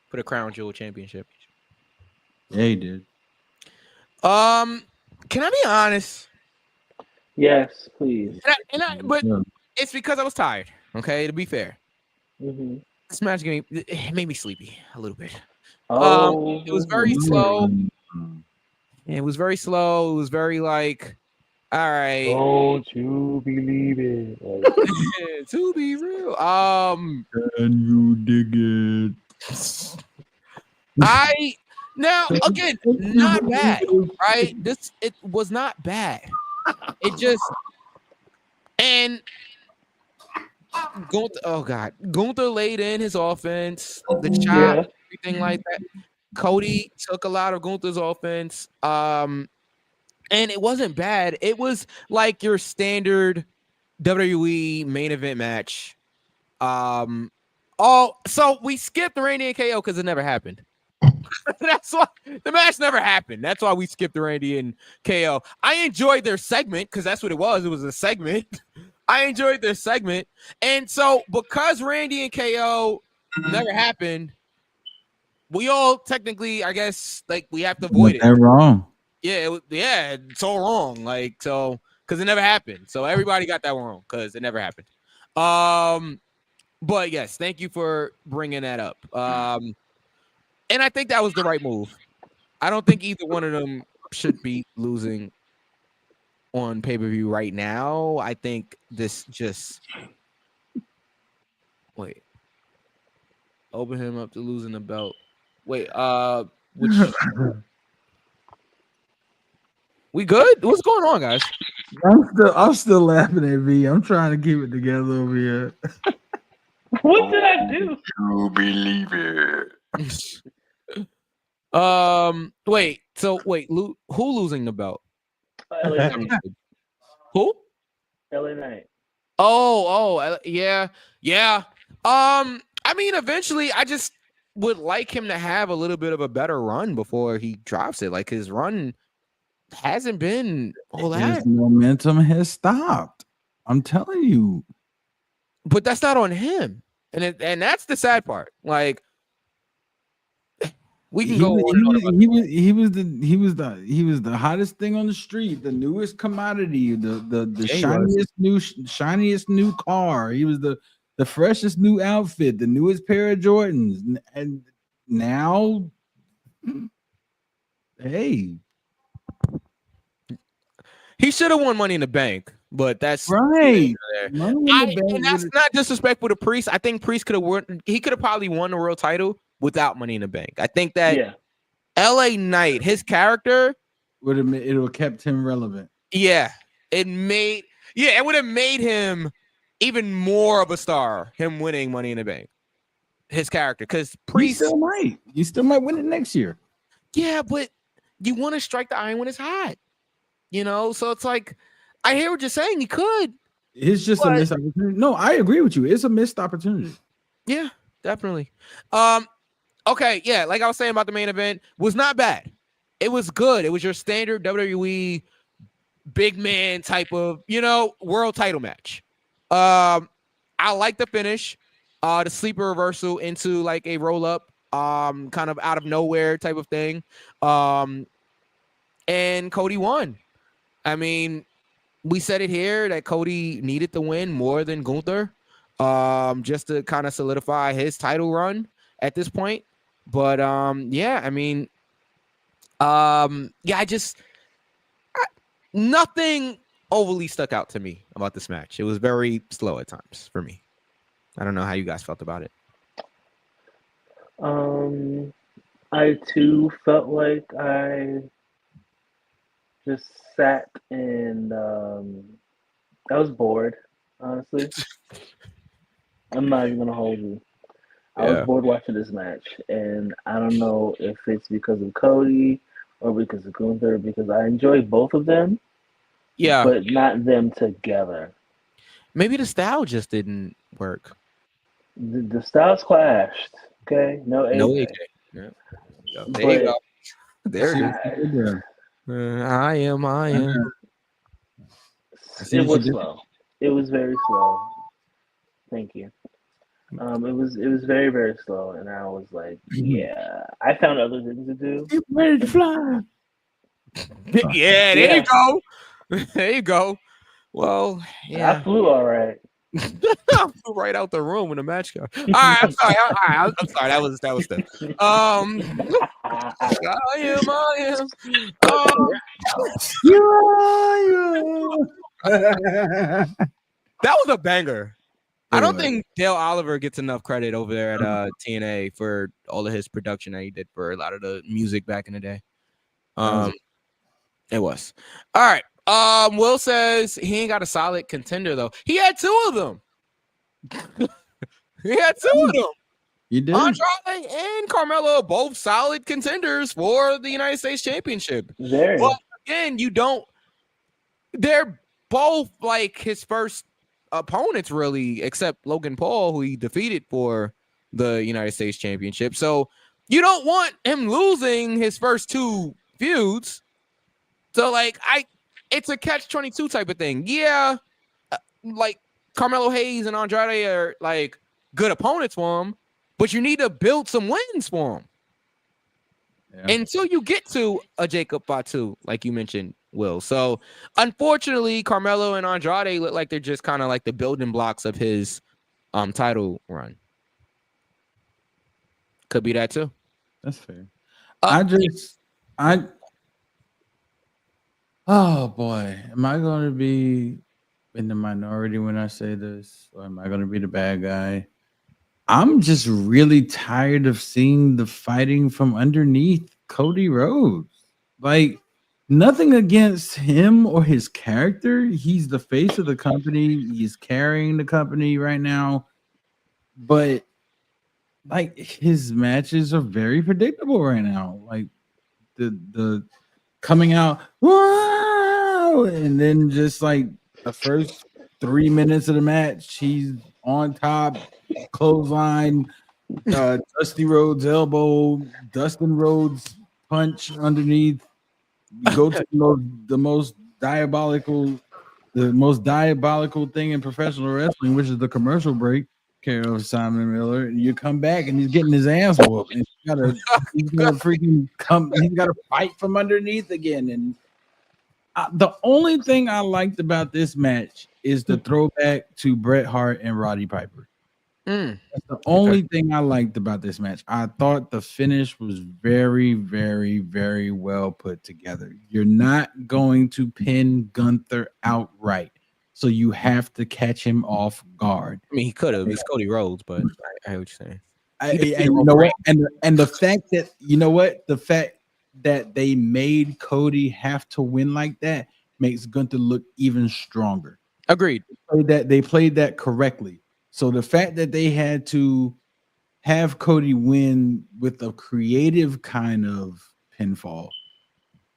for the Crown Jewel Championship. Yeah, he did. Can I be honest? Yes, please. But it's because I was tired. Okay, to be fair, this match it made me sleepy a little bit. It was very slow. It was very slow. It was very like, all right. Don't you believe it? To be real. Can you dig it? Now again, not bad, right? It was not bad. It just and Gunther laid in his offense, the chop, everything like that. Cody took a lot of Gunther's offense, and it wasn't bad. It was like your standard WWE main event match. So we skipped Randy and KO because it never happened. That's why the match never happened. That's why we skipped the Randy and KO. I enjoyed their segment because that's what it was. It was a segment. I enjoyed their segment. And so because Randy and KO never happened, we all technically, I guess, like we have to avoid it. They're wrong. Yeah, it's all wrong. Like, so because it never happened. So everybody got that wrong because it never happened. But yes, thank you for bringing that up. And I think that was the right move. I don't think either one of them should be losing on pay-per-view right now. I think this just open him up to losing the belt. We good? What's going on, guys? I'm still laughing at V. I'm trying to keep it together over here. What did I do? You believe it. Who losing the belt? LA Knight. Who? LA Knight. Yeah. I mean, eventually, I just would like him to have a little bit of a better run before he drops it. Like his run hasn't been all that. His momentum has stopped. I'm telling you. But that's not on him, and that's the sad part. Like we can go on. He was the hottest thing on the street, the newest commodity, the shiniest new car. He was the freshest new outfit, the newest pair of Jordans, and now, hey, he should have won Money in the Bank, but that's right. there. Money in the Bank And that's would've- not disrespectful to Priest. I think Priest could have won. He could have probably won the world title without Money in the Bank. I think that Yeah. LA Knight, his character, would have kept him relevant. it would have made him even more of a star. Him winning Money in the Bank, his character, because Priest, You still might win it next year. yeah, but you want to strike the iron when it's hot, So it's like, I hear what you're saying. He could. It's just a missed opportunity. No, I agree with you. It's a missed opportunity. Yeah, definitely. Okay, yeah, like I was saying about the main event, was not bad. It was good. It was your standard WWE big man type of, world title match. I like the finish, the sleeper reversal into like a roll up, kind of out of nowhere type of thing. And Cody won. I mean, we said it here that Cody needed to win more than Gunther, just to kind of solidify his title run at this point. But nothing overly stuck out to me about this match. It was very slow at times for me. I don't know how you guys felt about it. I too felt like I just sat and I was bored, honestly. I'm not even gonna hold you. I was bored watching this match, and I don't know if it's because of Cody or because of Gunther, because I enjoy both of them, but not them together. Maybe the style just didn't work. The styles clashed. Okay, no AJ. Yeah. There you go. There it is. I am. It was slow. It was very slow. Thank you. It was very, very slow, and I was like, yeah. I found other things to do. Get ready to fly. Yeah, there you go. There you go. Well, yeah. I flew all right. I flew right out the room when the match got. All right, I'm sorry. I'm sorry. That was the. I am. That was a banger. I don't think Dale Oliver gets enough credit over there at TNA for all of his production that he did for a lot of the music back in the day. It was. All right. Will says he ain't got a solid contender though. He had two of them. You did. Andrade and Carmelo are both solid contenders for the United States Championship. Very. But again, they're both like his first opponents, really, except Logan Paul, who he defeated for the United States Championship. So you don't want him losing his first two feuds. So like it's a catch-22 type of thing. Yeah, like Carmelo Hayes and Andrade are like good opponents for him, but you need to build some wins for him. Yeah. Until you get to a Jacob Fatu, like you mentioned, Will. So unfortunately, Carmelo and Andrade look like they're just kind of like the building blocks of his title run. Could be that too. That's fair. Oh boy, am I going to be in the minority when I say this, or am I going to be the bad guy? I'm just really tired of seeing the fighting from underneath Cody Rhodes. Like, nothing against him or his character. He's the face of the company. He's carrying the company right now. But like, his matches are very predictable right now. Like the coming out, wow, and then just like the first 3 minutes of the match, he's on top, clothesline, Dusty Rhodes elbow, Dustin Rhodes punch underneath. You go to the most diabolical thing in professional wrestling, which is the commercial break. Care of Simon Miller, and you come back and he's getting his ass whooped. And he's gotta fight from underneath again. And the only thing I liked about this match is the throwback to Bret Hart and Roddy Piper. That's the only thing I liked about this match. I thought the finish was very, very, very well put together. You're not going to pin Gunther outright. so you have to catch him off guard. I mean, he could have. It's Cody Rhodes, but I hear what you're saying. And you know what? And the fact that the fact that they made Cody have to win like that makes Gunther look even stronger. Agreed. They played that correctly. So the fact that they had to have Cody win with a creative kind of pinfall,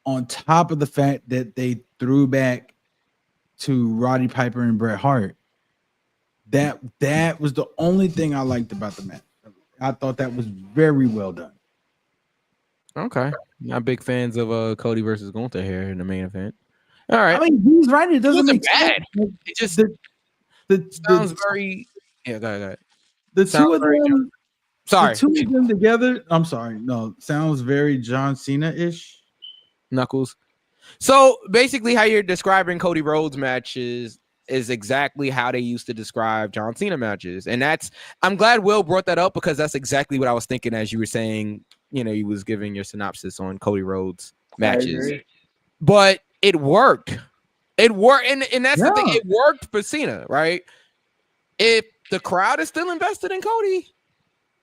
on top of the fact that they threw back to Roddy Piper and Bret Hart, that was the only thing I liked about the match. I thought that was very well done. Okay. Not big fans of Cody versus Gunther here in the main event. All right. I mean, he's right. It doesn't make bad. sense. It just The sounds very. Yeah, go ahead. The Sounds two of very them. Sorry, The two of them together. I'm sorry. No, sounds very John Cena-ish. Knuckles. So basically, how you're describing Cody Rhodes matches is exactly how they used to describe John Cena matches, and I'm glad Will brought that up because that's exactly what I was thinking as you were saying. You know, you was giving your synopsis on Cody Rhodes matches, but it worked. It worked, and that's the thing. It worked for Cena, right? If the crowd is still invested in Cody,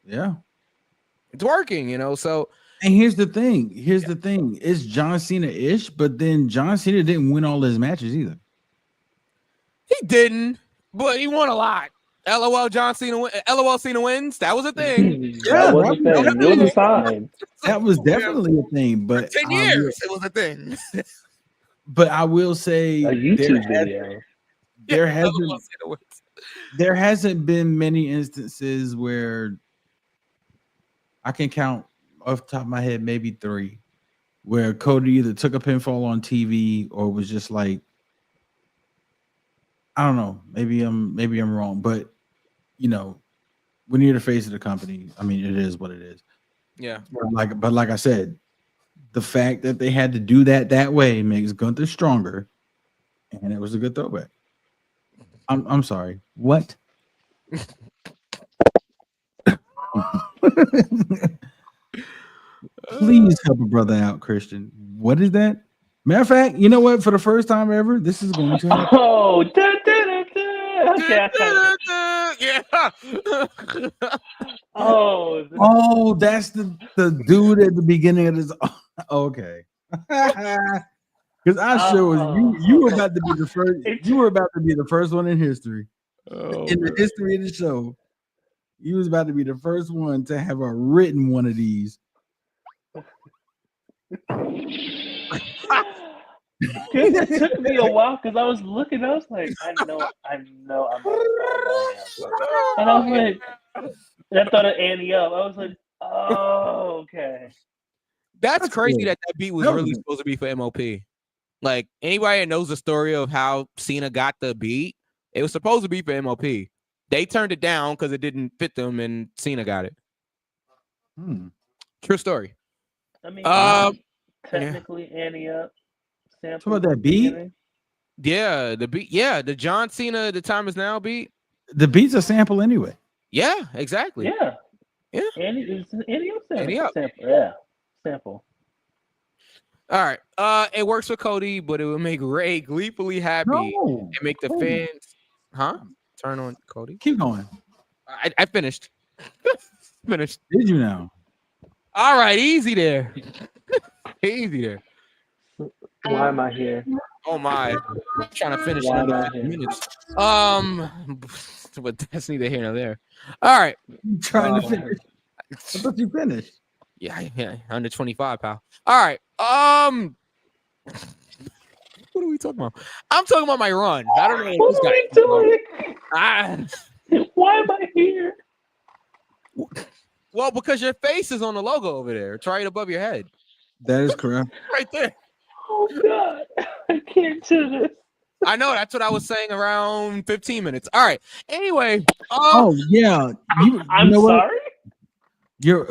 yeah, it's working. You know, so. And here's the thing. It's John Cena-ish, but then John Cena didn't win all his matches either. He didn't, but he won a lot. LOL John Cena. LOL Cena wins. That was a thing. That was a thing. It was a sign. That was definitely a thing. But for 10 years, it was a thing. But I will say, a YouTube video. There hasn't been many instances where I can count off the top of my head, maybe 3, where Cody either took a pinfall on TV or was just like, I don't know, maybe I'm wrong, but you know, when you're the face of the company, I mean, it is what it is. Yeah. But like I said, the fact that they had to do that way makes Gunther stronger, and it was a good throwback. I'm sorry. What? Please help a brother out, Christian. What is that? Matter of fact, you know what? For the first time ever, this is going to happen. Oh, okay. Yeah. Oh, that's the dude at the beginning of this. Okay. Because I sure was you were about to be the first. You were about to be the first one in history. In the history of the show, you was about to be the first one to have a written one of these. It took me a while because I was looking. I was like, I know, I'm and I was like, and I thought of Annie up. I was like, oh, okay. That's crazy that beat was really supposed to be for MOP. Like anybody that knows the story of how Cena got the beat, it was supposed to be for MOP. They turned it down because it didn't fit them, and Cena got it. True story. I mean, technically, Annie up. Talk about that beat. Yeah, the beat. Yeah, the John Cena, the Time Is Now beat. The beat's a sample anyway. Yeah, exactly. Yeah. Annie up sample. Yeah, sample. All right. It works for Cody, but it will make Ray gleefully happy and make the fans, turn on Cody. Keep going. I finished. Finished. Did you now? All right, easy there. Easy there. Why am I here? Oh my! I'm trying to finish in under 50 minutes. But that's neither here nor there. All right. I'm trying to finish. I thought you finished. Yeah, under 25, pal. All right. What are we talking about? I'm talking about my run. I don't know what are we doing. Why am I here? Well, because your face is on the logo over there. It's right above your head. That is correct. Right there. Oh God, I can't do this. I know. That's what I was saying around 15 minutes. All right. Anyway. Yeah. I'm sorry. You're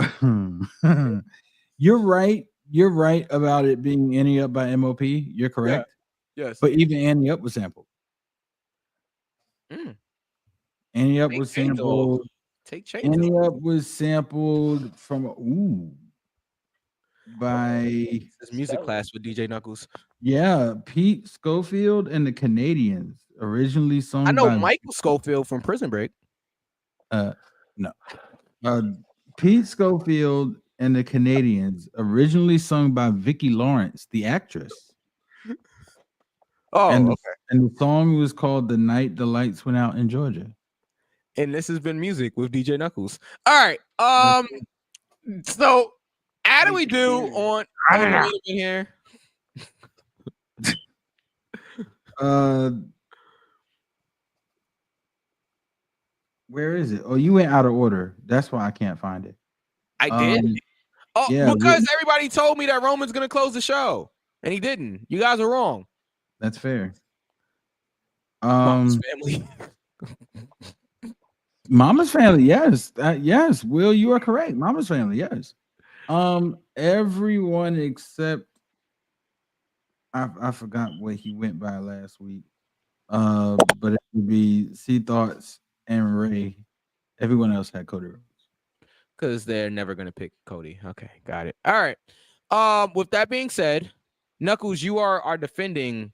right. You're right about it being Annie Up by MOP. You're correct. Yeah. Yes. But even Annie Up was sampled. Annie Up was sampled. Annie Up was sampled from by this music class with DJ Knuckles. Yeah, Pete Schofield and the Canadians. originally sung I know by Michael Schofield from Prison Break. no. Pete Schofield and the Canadians, originally sung by Vicki Lawrence, the actress. Oh, and okay. and the song was called "The Night the Lights Went Out in Georgia." And this has been music with DJ Knuckles. All right. So how do we do on the main event here? Where is it? Oh, you went out of order. That's why I can't find it. I did. yeah, because everybody told me that Roman's gonna close the show, and he didn't. You guys are wrong. That's fair. Mama's family. Mama's family, yes. Yes, Will, you are correct. Mama's family, yes. Everyone except I forgot what he went by last week. But it would be C Thoughts and Ray. Everyone else had Cody Rhodes. Because they're never gonna pick Cody. Okay, got it. All right. With that being said, Knuckles, you are our defending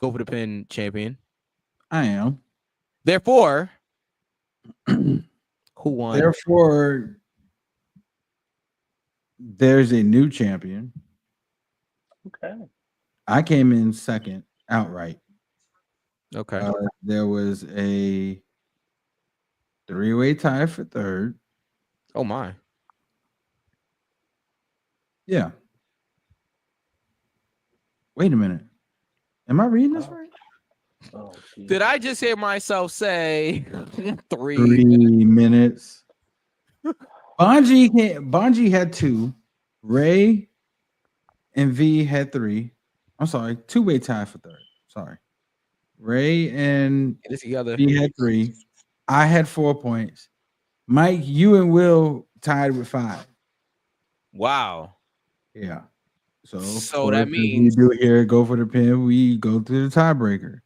Go for the Pin champion. I am. Therefore, who won? Therefore, there's a new champion. Okay. I came in second outright. Okay. There was a 3-way tie for third. Oh my. Yeah. Wait a minute. Am I reading this right? Oh, did I just hear myself say 3 minutes? Bonji had 2. Ray and V had 3. I'm sorry, 2-way tie for third. Sorry. Ray and V had 3. I had 4 points. Mike, you and Will tied with 5. Wow. Yeah. So that means we do here, Go for the Pin. We go to the tiebreaker.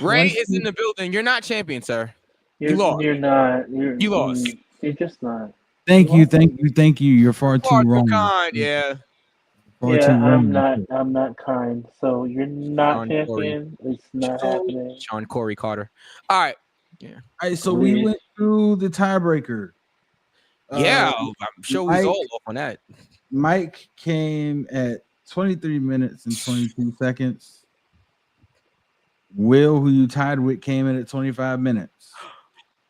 Ray is in the building. You're not champion, sir. You lost. You're not. You lost. You're just not. Thank you. You're far too wrong. Kind, yeah. I'm not kind. So you're not champion. It's not happening. Sean Corey Carter. All right. Yeah. All right. So we went through the tiebreaker. Yeah, I'm sure we all off on that. Mike came at 23 minutes and 22 seconds. Will, who you tied with, came in at 25 minutes.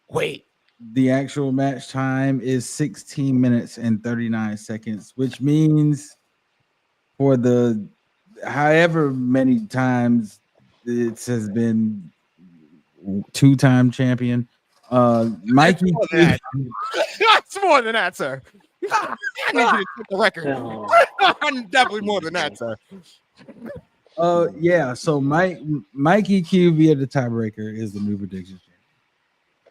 Wait. The actual match time is 16 minutes and 39 seconds, which means for the however many times it has been 2-time champion, Mikey. That's more than that, sir. I need you to check the record. I'm definitely more than that, sir. Yeah. So Mikey Q via the tiebreaker is the new prediction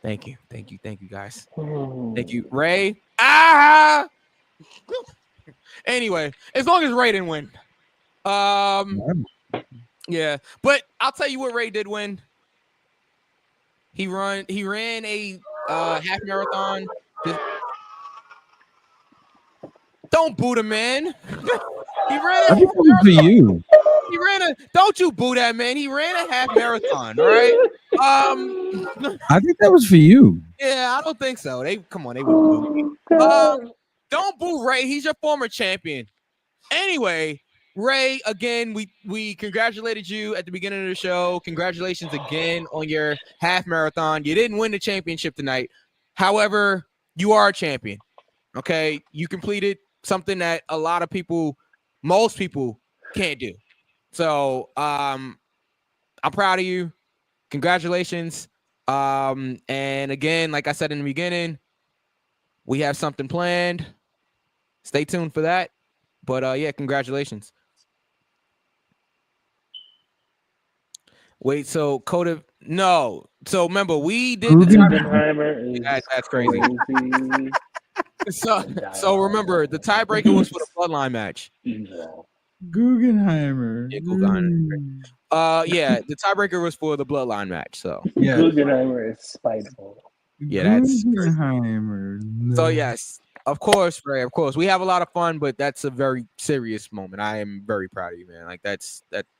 champion. Thank you, guys. Thank you, Ray. Ah. Anyway, as long as Ray didn't win. Yeah, but I'll tell you what Ray did win. He ran a half marathon. Don't boo the man. He ran for you. He ran a. Don't you boo that man. He ran a half marathon. All right. I think that was for you. Yeah, I don't think so. They would boo me. Don't boo Ray. He's your former champion. Anyway, Ray, again, we congratulated you at the beginning of the show. Congratulations again on your half marathon. You didn't win the championship tonight. However, you are a champion. Okay, you completed something that a lot of people, most people, can't do. So I'm proud of you. Congratulations. And again, like I said in the beginning, we have something planned. Stay tuned for that. But yeah, congratulations. Wait, so Coda, no. So remember, we did the that's crazy. So remember, the tiebreaker was for the bloodline match. Guggenheimer. Yeah, yeah, the tiebreaker was for the bloodline match. So yeah, Guggenheimer is spiteful. Yeah, that's Guggenheimer. So yes, of course, Ray. Of course, we have a lot of fun, but that's a very serious moment. I am very proud of you, man. Like that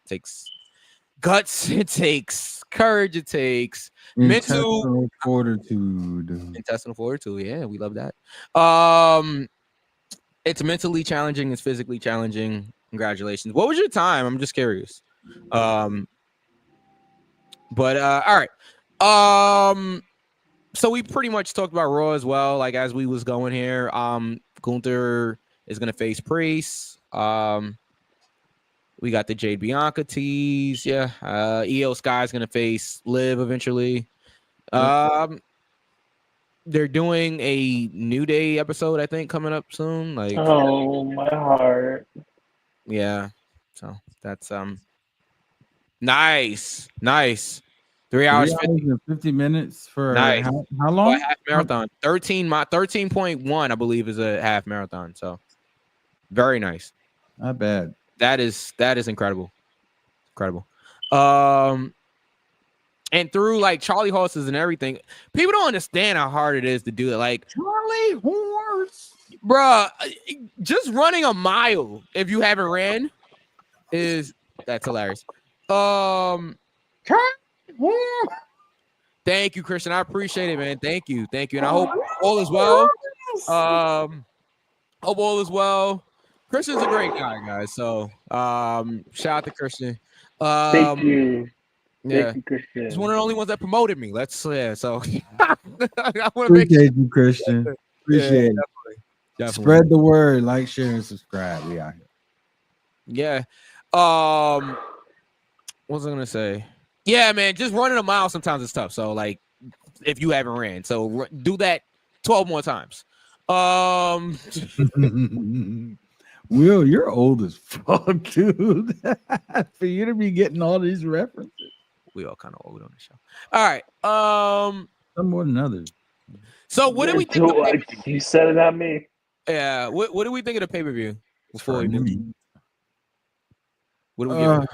takes guts it takes, courage it takes, mental Intestinal fortitude. intestinal fortitude. Yeah, we love that. It's mentally challenging. It's physically challenging. Congratulations. What was your time? I'm just curious. But all right. So we pretty much talked about Raw as well. Like as we was going here, Gunther is gonna face Priest. We got the Jade Bianca tease. Yeah. Io Sky is gonna face Liv eventually. They're doing a New Day episode, I think, coming up soon. Like, Oh, my heart. yeah. So that's nice. 3 hours 50. and 50 minutes for Nice. how Oh, long? a half marathon. 13.1, I believe, is a half marathon. So very nice. Not bad. That is incredible. And through like Charlie horses and everything, people don't understand how hard it is to do it. Like Charlie horse, bruh, just running a mile if you haven't ran that's hilarious. Charlie horse. Thank you, Christian. I appreciate it, man. Thank you, and I hope all is well. Hope all is well. Christian's a great guy, guys. So shout out to Christian. Thank you. Yeah, Thank you, Christian. he's one of the only ones that promoted me. So I want to make Appreciate you, Christian. Appreciate it. definitely. Spread the word, like, share, and subscribe. We out here. Yeah. What was I gonna say? Yeah, man, just running a mile sometimes is tough. So like, if you haven't ran, so do that 12 more times. Will, you're old as fuck, dude. For you to be getting all these references. We all kind of old on the show. All right. Some more than others. So what do we think? You said it, not me. Yeah. What do we think of the pay-per-view? Before we do, what do we give it?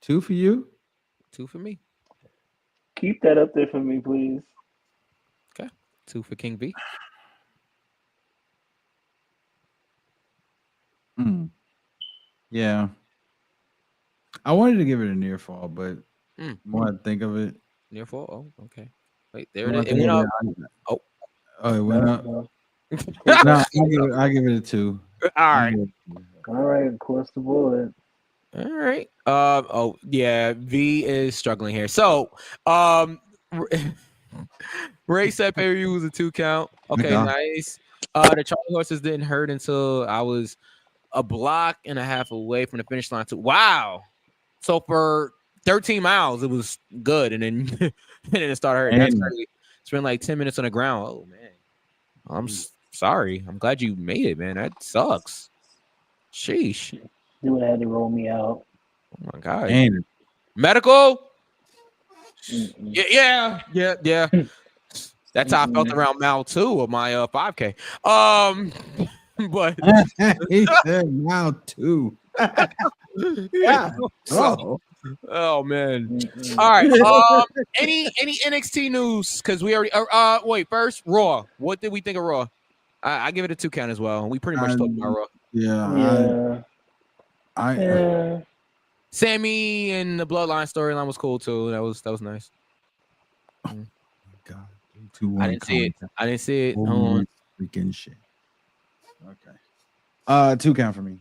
2 for you. 2 for me. Keep that up there for me, please. 2 for King V. Yeah. I wanted to give it a near fall, but more I think of it. Near fall? Oh, okay. Wait, there it is. It went up. Oh, it went up. No. No, I'll give it a 2. All right. All right, across the board. All right. Oh yeah, V is struggling here. So Ray said pay-per-view was a 2 count. Okay, nice. The Charlie horses didn't hurt until I was a block and a half away from the finish line too. Wow. So for 13 miles, it was good, and then and then it started hurting. That's crazy. Spent like 10 minutes on the ground. Oh man. I'm sorry. I'm glad you made it, man. That sucks. Sheesh. You would have had to roll me out. Oh my god. And Medical? Yeah. That's how I felt around mile 2 of my 5K. But he said now 2. yeah. Oh man. All right. Any NXT news? Because we already wait, first Raw. What did we think of Raw? I give it a 2 count as well. We pretty much talked about Raw. Yeah. I Sammy and the Bloodline storyline was cool too. That was nice. Oh my god. 2-1 I didn't see it. Hold on. Freaking shit. Okay. 2 count for me.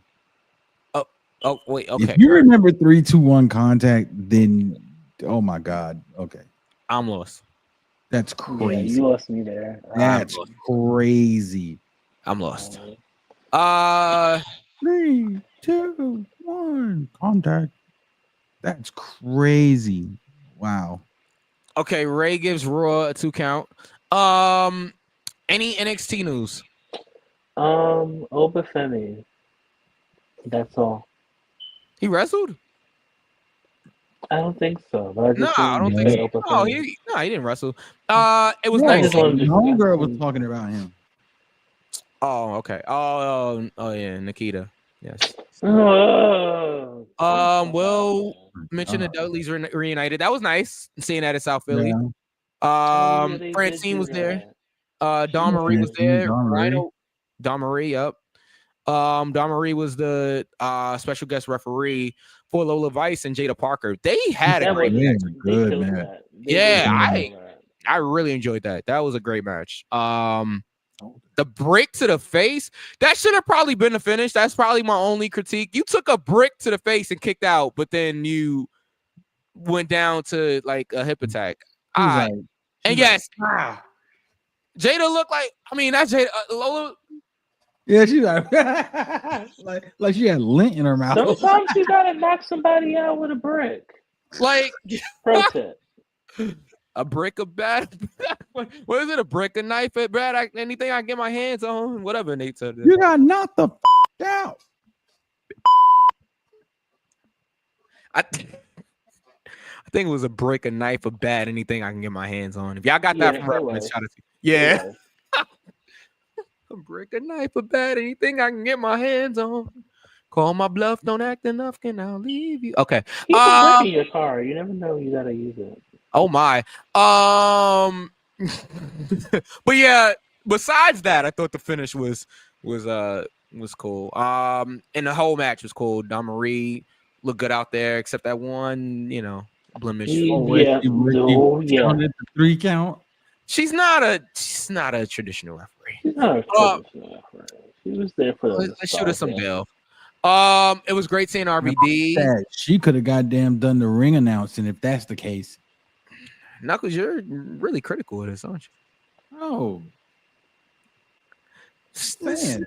Oh wait, okay. If you remember 3-2-1 contact, then oh my god. Okay. I'm lost. That's crazy. Yeah, you lost me there. That's crazy. I'm lost. 3, 2, 1 contact. That's crazy. Wow. Okay, Ray gives Raw a 2 count. Any NXT news? Obafemi. That's all. He wrestled? I don't think so. But I don't think so. No, he didn't wrestle. It was nice. Homegirl was talking about him. Oh, okay. Oh yeah, Nikita. Yes. Oh. Will mention the Dudleys reunited. That was nice seeing that at South Philly. Yeah. Francine was there. Dawn Marie was there. Rhino. Dawn Marie, up. Dawn Marie was the special guest referee for Lola Vice and Jada Parker. They had a That great was match. Good, killed man. that. They Yeah, really killed that. I really enjoyed that. That was a great match. The brick to the face, that should have probably been a finish. That's probably my only critique. You took a brick to the face and kicked out, but then you went down to like a hip attack. She's All right. like, And yes, Jada looked like, I mean, that's Jada. Lola, yeah, she's like she had lint in her mouth. Sometimes you gotta knock somebody out with a brick. like Pro tip. a brick of bad. What is it? A brick, a knife, a bad? Anything I can get my hands on, whatever Nate said. You got knocked the out. I think it was a brick, a knife, a bat, anything I can get my hands on. If y'all got that from reference, shout out to you. Yeah. A brick, a knife, a bat, anything I can get my hands on. Call my bluff, don't act enough, can I leave you? Okay. Keep a brick in your car. You never know you gotta use it. Oh my. But yeah, besides that, I thought the finish was cool. And the whole match was cool. Dawn Marie looked good out there, except that one, blemish. Yeah. The 3 count. She's not a traditional referee. She's not a traditional referee. She was there for the Let's shoot her some nostalgia. bill. It was great seeing RVD. She could have goddamn done the ring announcing if that's the case. Knuckles, you're really critical of this, aren't you? Oh, man.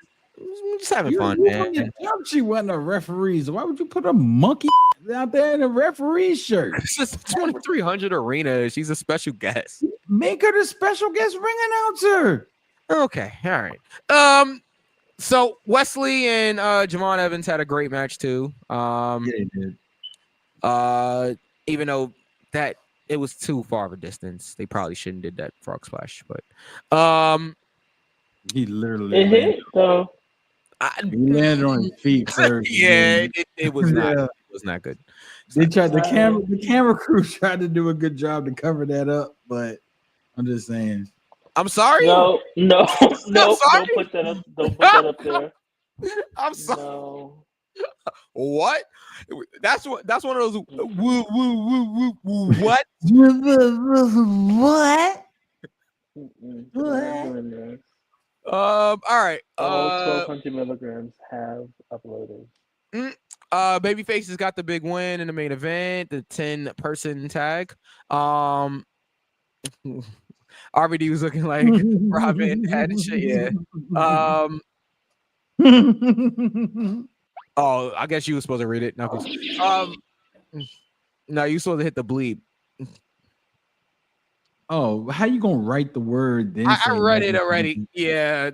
Just having fun, man. She wasn't a referee, so why would you put a monkey out there in a referee shirt? It's just 2300 arena. She's a special guest. Make her the special guest ring announcer. Okay, all right. So Wesley and Javon Evans had a great match too. Yeah, they did. Even though that it was too far of a distance, they probably shouldn't did that frog splash. But He literally It hit though. he landed on his feet first. Yeah, it was not. Yeah. It was not good. They tried the camera crew tried to do a good job to cover that up, but I'm just saying. I'm sorry. No, sorry? don't put that up. Don't put that up there. I'm sorry. No. What? That's one of those woo woo woo woo what? What? Mm-mm. We're not doing this. All right. All 1200 milligrams have uploaded. Babyface has got the big win in the main event, the 10-person tag. RVD was looking like Robin had and shit. Yeah. Oh, I guess you were supposed to read it. No, no, you supposed to hit the bleep. Oh, how you gonna write the word? Then I read it already. Yeah.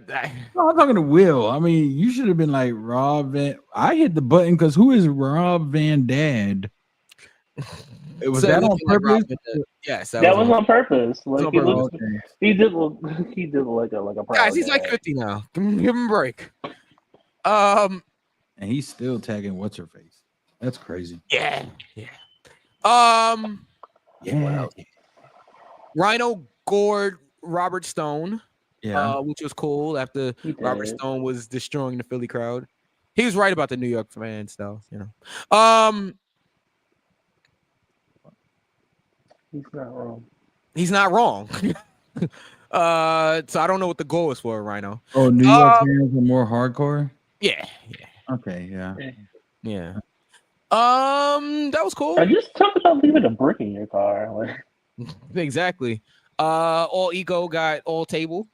No, I'm talking to Will. I mean, you should have been like Rob Van. I hit the button because who is Rob Van Dad? It was that on purpose? Yes, that was on purpose. Like on he, purpose. looked, he did look like a proud Guys, he's dad. like 50 now. Give him a break. And he's still tagging what's her face. That's crazy. Yeah. Yeah. Rhino gored Robert Stone. Yeah. Which was cool after He did. Robert Stone was destroying the Philly crowd. He was right about the New York fans, though. He's not wrong. He's not wrong. So I don't know what the goal was for Rhino. Oh, New York fans are more hardcore. Yeah. Okay. Yeah. That was cool. I just talked about leaving a brick in your car. Like, Exactly. All ego got all table.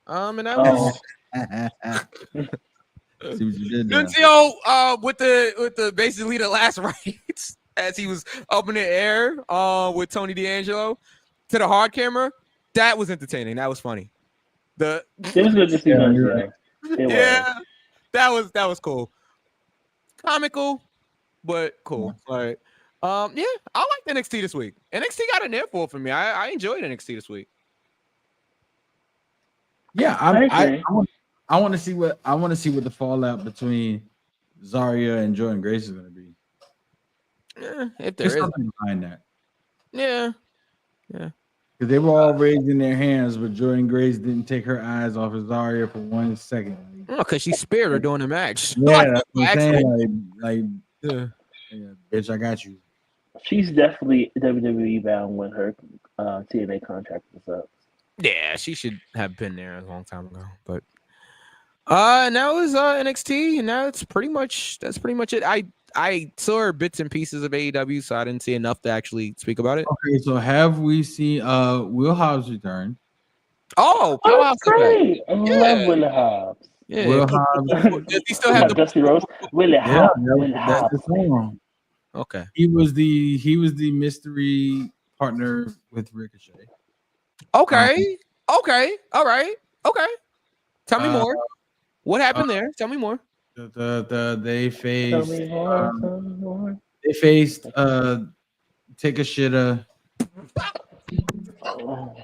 And that was See what you did there. Nunzio with the basically the last rites as he was up in the air with Tony D'Angelo to the hard camera. That was entertaining. That was funny. it was good to see him. Yeah, that was cool. Comical, but cool. All right. Yeah, I liked NXT this week. NXT got an airful for me. I enjoyed NXT this week. Yeah, I want to see what the fallout between Zarya and Jordan Grace is going to be. Yeah, if There's there is something behind that. Yeah. Because they were all raising their hands, but Jordan Grace didn't take her eyes off of Zarya for 1 second. Oh, because she spared her during the match. Yeah, that's what I'm saying. Yeah. Bitch, I got you. She's definitely WWE bound when her TNA contract was up. Yeah, she should have been there a long time ago. But now is NXT, and now that's pretty much it. I saw bits and pieces of AEW, so I didn't see enough to actually speak about it. Okay, so have we seen Will Hobbs return? Oh, that's great! I love Will Hobbs. Yeah, Will Hobbs. does he still have the Dusty Rose? Will Hobbs. Will That's Hobbs. the song. Okay. He was the mystery partner with Ricochet. Okay. Okay. All right. Okay. Tell me more. What happened there? Tell me more. They faced. Tell me more. They faced. Take a shitter. Oh.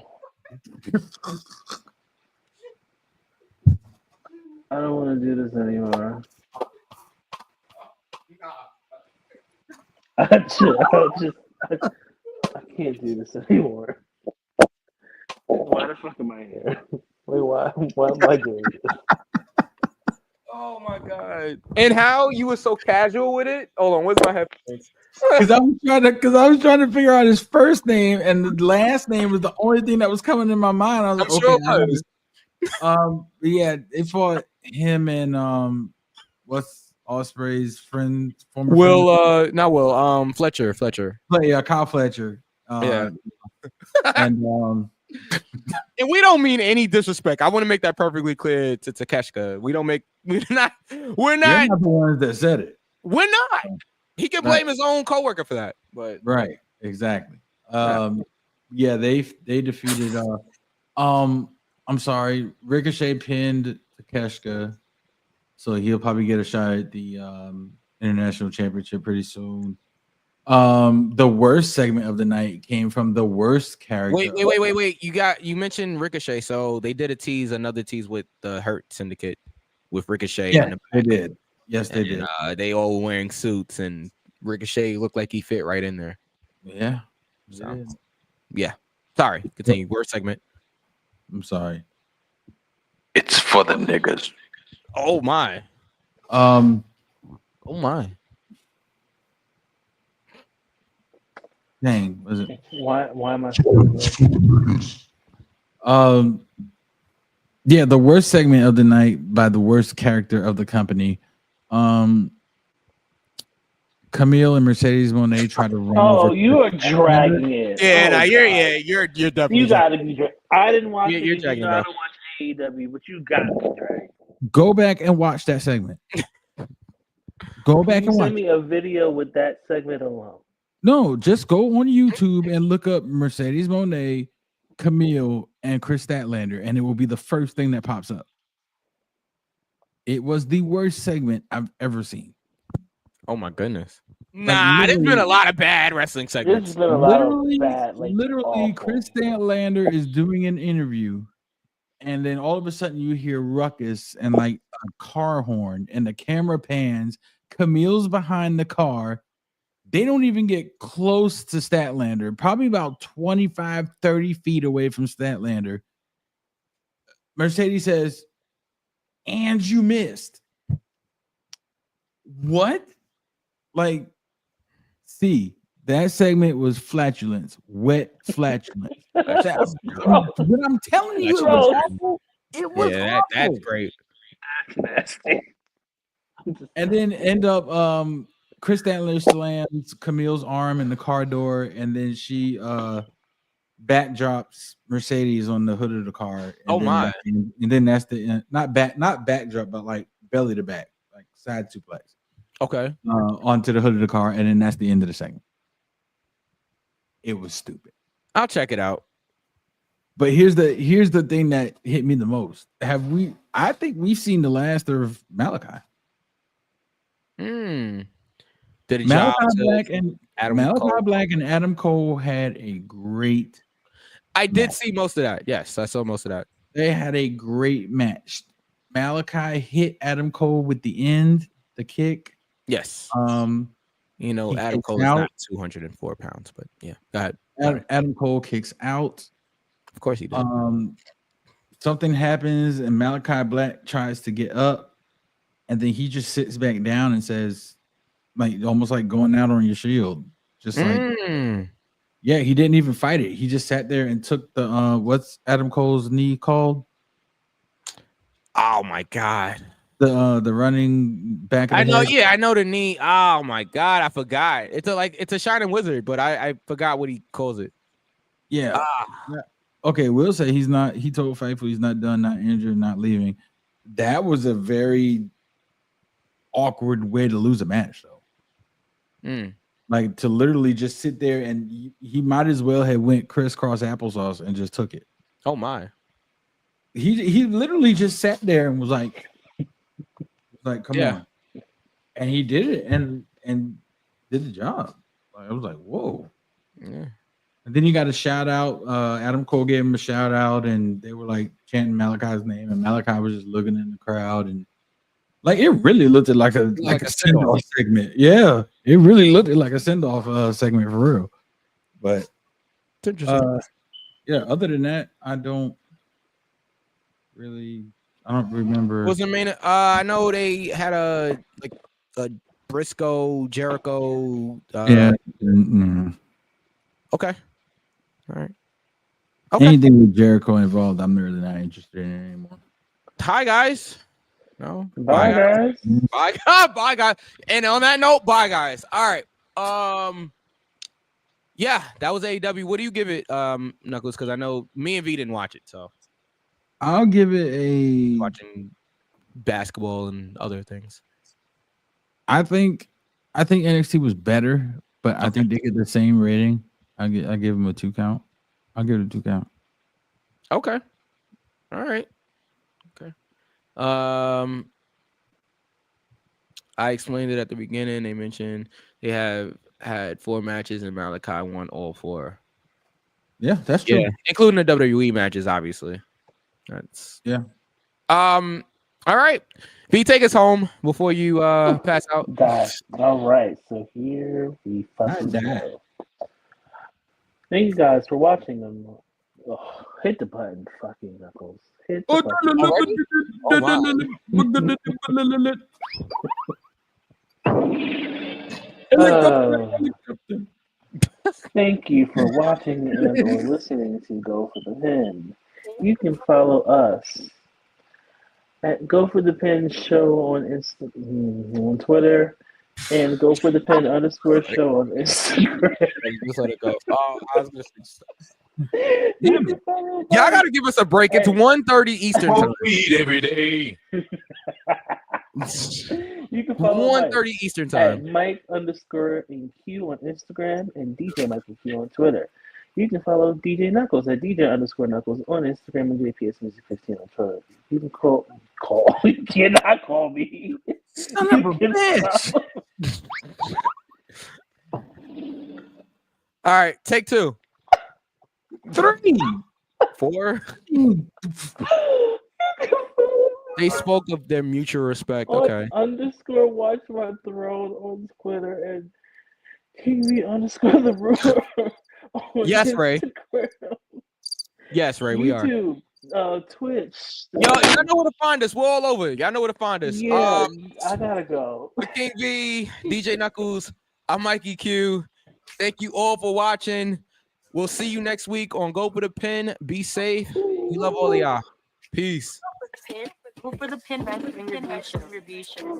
I don't want to do this anymore. I can't do this anymore. Why the fuck am I here? Wait, why am I doing this? Oh my god! And how you were so casual with it? Hold on, where's my headphones? Because I was trying to figure out his first name, and the last name was the only thing that was coming in my mind. I was like, yeah, they fought him and what's Ospreay's friend, former Will, not Will, Fletcher. Yeah, Kyle Fletcher. Yeah. And we don't mean any disrespect. I want to make that perfectly clear to Takeshka. We're not the ones that said it. We're not. He can blame his own coworker for that. But right, exactly. Yeah, they defeated I'm sorry, Ricochet pinned Takeshka, so he'll probably get a shot at the international championship pretty soon. The worst segment of the night came from the worst character. Wait. You mentioned Ricochet, so they did another tease with the Hurt Syndicate with Ricochet. Yeah, they did. Yes, they did. They all wearing suits, and Ricochet looked like he fit right in there. Yeah. So, yeah. Sorry. Continue. Worst segment. I'm sorry. It's for the niggas. Oh my. Oh my. Dang, was it? Why am I? Yeah, the worst segment of the night by the worst character of the company. Camille and Mercedes Moné try to run. Oh, you are dragging it. Yeah, you're definitely. You gotta be. I didn't watch it. You're dragging it. I don't watch AEW, but you gotta be dragging. Go back and watch that segment. Go back and watch. Send me a video with that segment alone. No, just go on YouTube and look up Mercedes Moné, Camille, and Chris Statlander, and it will be the first thing that pops up. It was the worst segment I've ever seen. Oh my goodness. Nah, there's been a lot of bad wrestling segments. There's been a lot of bad, literally, awful. Chris Statlander is doing an interview, and then all of a sudden you hear ruckus and like a car horn, and the camera pans. Camille's behind the car. They don't even get close to Statlander, probably about 25, 30 feet away from Statlander. Mercedes says, and you missed. What? Like, see, that segment was flatulence, wet flatulence. What I'm telling you, it was awful. It was awful. That's great. That's nasty. And then end up Chris Statlander slams Camille's arm in the car door, and then she backdrops Mercedes on the hood of the car. And then that's the not backdrop, but like belly to back, like side suplex. Okay. Onto the hood of the car, and then that's the end of the segment. It was stupid. I'll check it out. But here's the thing that hit me the most. I think we've seen the last of Malachi. Did Malachi Black and Adam Cole had a great. I did see most of that. Yes, I saw most of that. They had a great match. Malachi hit Adam Cole with the kick. Yes. Adam Cole is not 204 pounds, but yeah. Go ahead. Adam Cole kicks out. Of course he did. Something happens and Malachi Black tries to get up, and then he just sits back down and says, like almost like going out on your shield, just like yeah, he didn't even fight it. He just sat there and took the what's Adam Cole's knee called? Oh my god. The running back. I know, yeah, I know the knee. Oh my god, I forgot. It's a Shining Wizard, but I forgot what he calls it. Yeah. Yeah. Okay, we'll say he told Fightful he's not done, not injured, not leaving. That was a very awkward way to lose a match, though. Like to literally just sit there and he might as well have went crisscross applesauce and just took it. Oh my. He literally just sat there and was like come on. And he did it and did the job. Like, I was like, whoa. Yeah. And then he got a shout out. Adam Cole gave him a shout out, and they were like chanting Malachi's name, and Malachi was just looking in the crowd, and like it really looked like a send off segment. Yeah, it really looked like a send off segment for real. But it's interesting. Yeah. Other than that, I don't remember. Was the main? I know they had a Briscoe Jericho. Yeah. Okay. All right. Okay. Anything with Jericho involved, I'm really not interested in anymore. Hi guys. No. Bye guys. Bye guys. And on that note, bye guys. All right. Yeah, that was AEW. What do you give it, Knuckles? Because I know me and V didn't watch it, so I'll give it watching basketball and other things. I think NXT was better, but I think they get the same rating. I give them a 2 count. I'll give it a 2 count. Okay. All right. Okay. I explained it at the beginning. They mentioned they have had 4 matches and Malachi won all 4. Yeah, that's true. Yeah, including the WWE matches, obviously. That's All right. V, take us home before you pass out. All right. So here we fucking go. Thank you guys for watching them. Oh, hit the button, fucking Knuckles. Hit the button. Thank you for watching and or listening to Go for the Pin. You can follow us at Go for the Pin Show on Twitter and Go for the Pin _show on Instagram. Just let it go. Oh, I was gonna say y'all gotta give us a break. It's 1:30 Eastern time. Weed every day. You can follow 1:30 Eastern time. at Mike_NQ on Instagram and DJ Michael Q on Twitter. You can follow DJ Knuckles at DJ_Knuckles on Instagram and JPS Music 15 on Twitter. You can call. You cannot call me. Son of a bitch. All right, take 2. 3. 4. They spoke of their mutual respect. Okay. _Watch My Throne on Twitter and TV _the Roar on Yes, Ray. Instagram. Yes, Ray, we are. YouTube, Twitch. Y'all know where to find us. We're all over. Y'all know where to find us. Yeah, I gotta go. King V, DJ Knuckles, I'm Mikey Q. Thank you all for watching. We'll see you next week on Go for the Pin. Be safe. We love all of y'all. Peace. Go for the pin review show.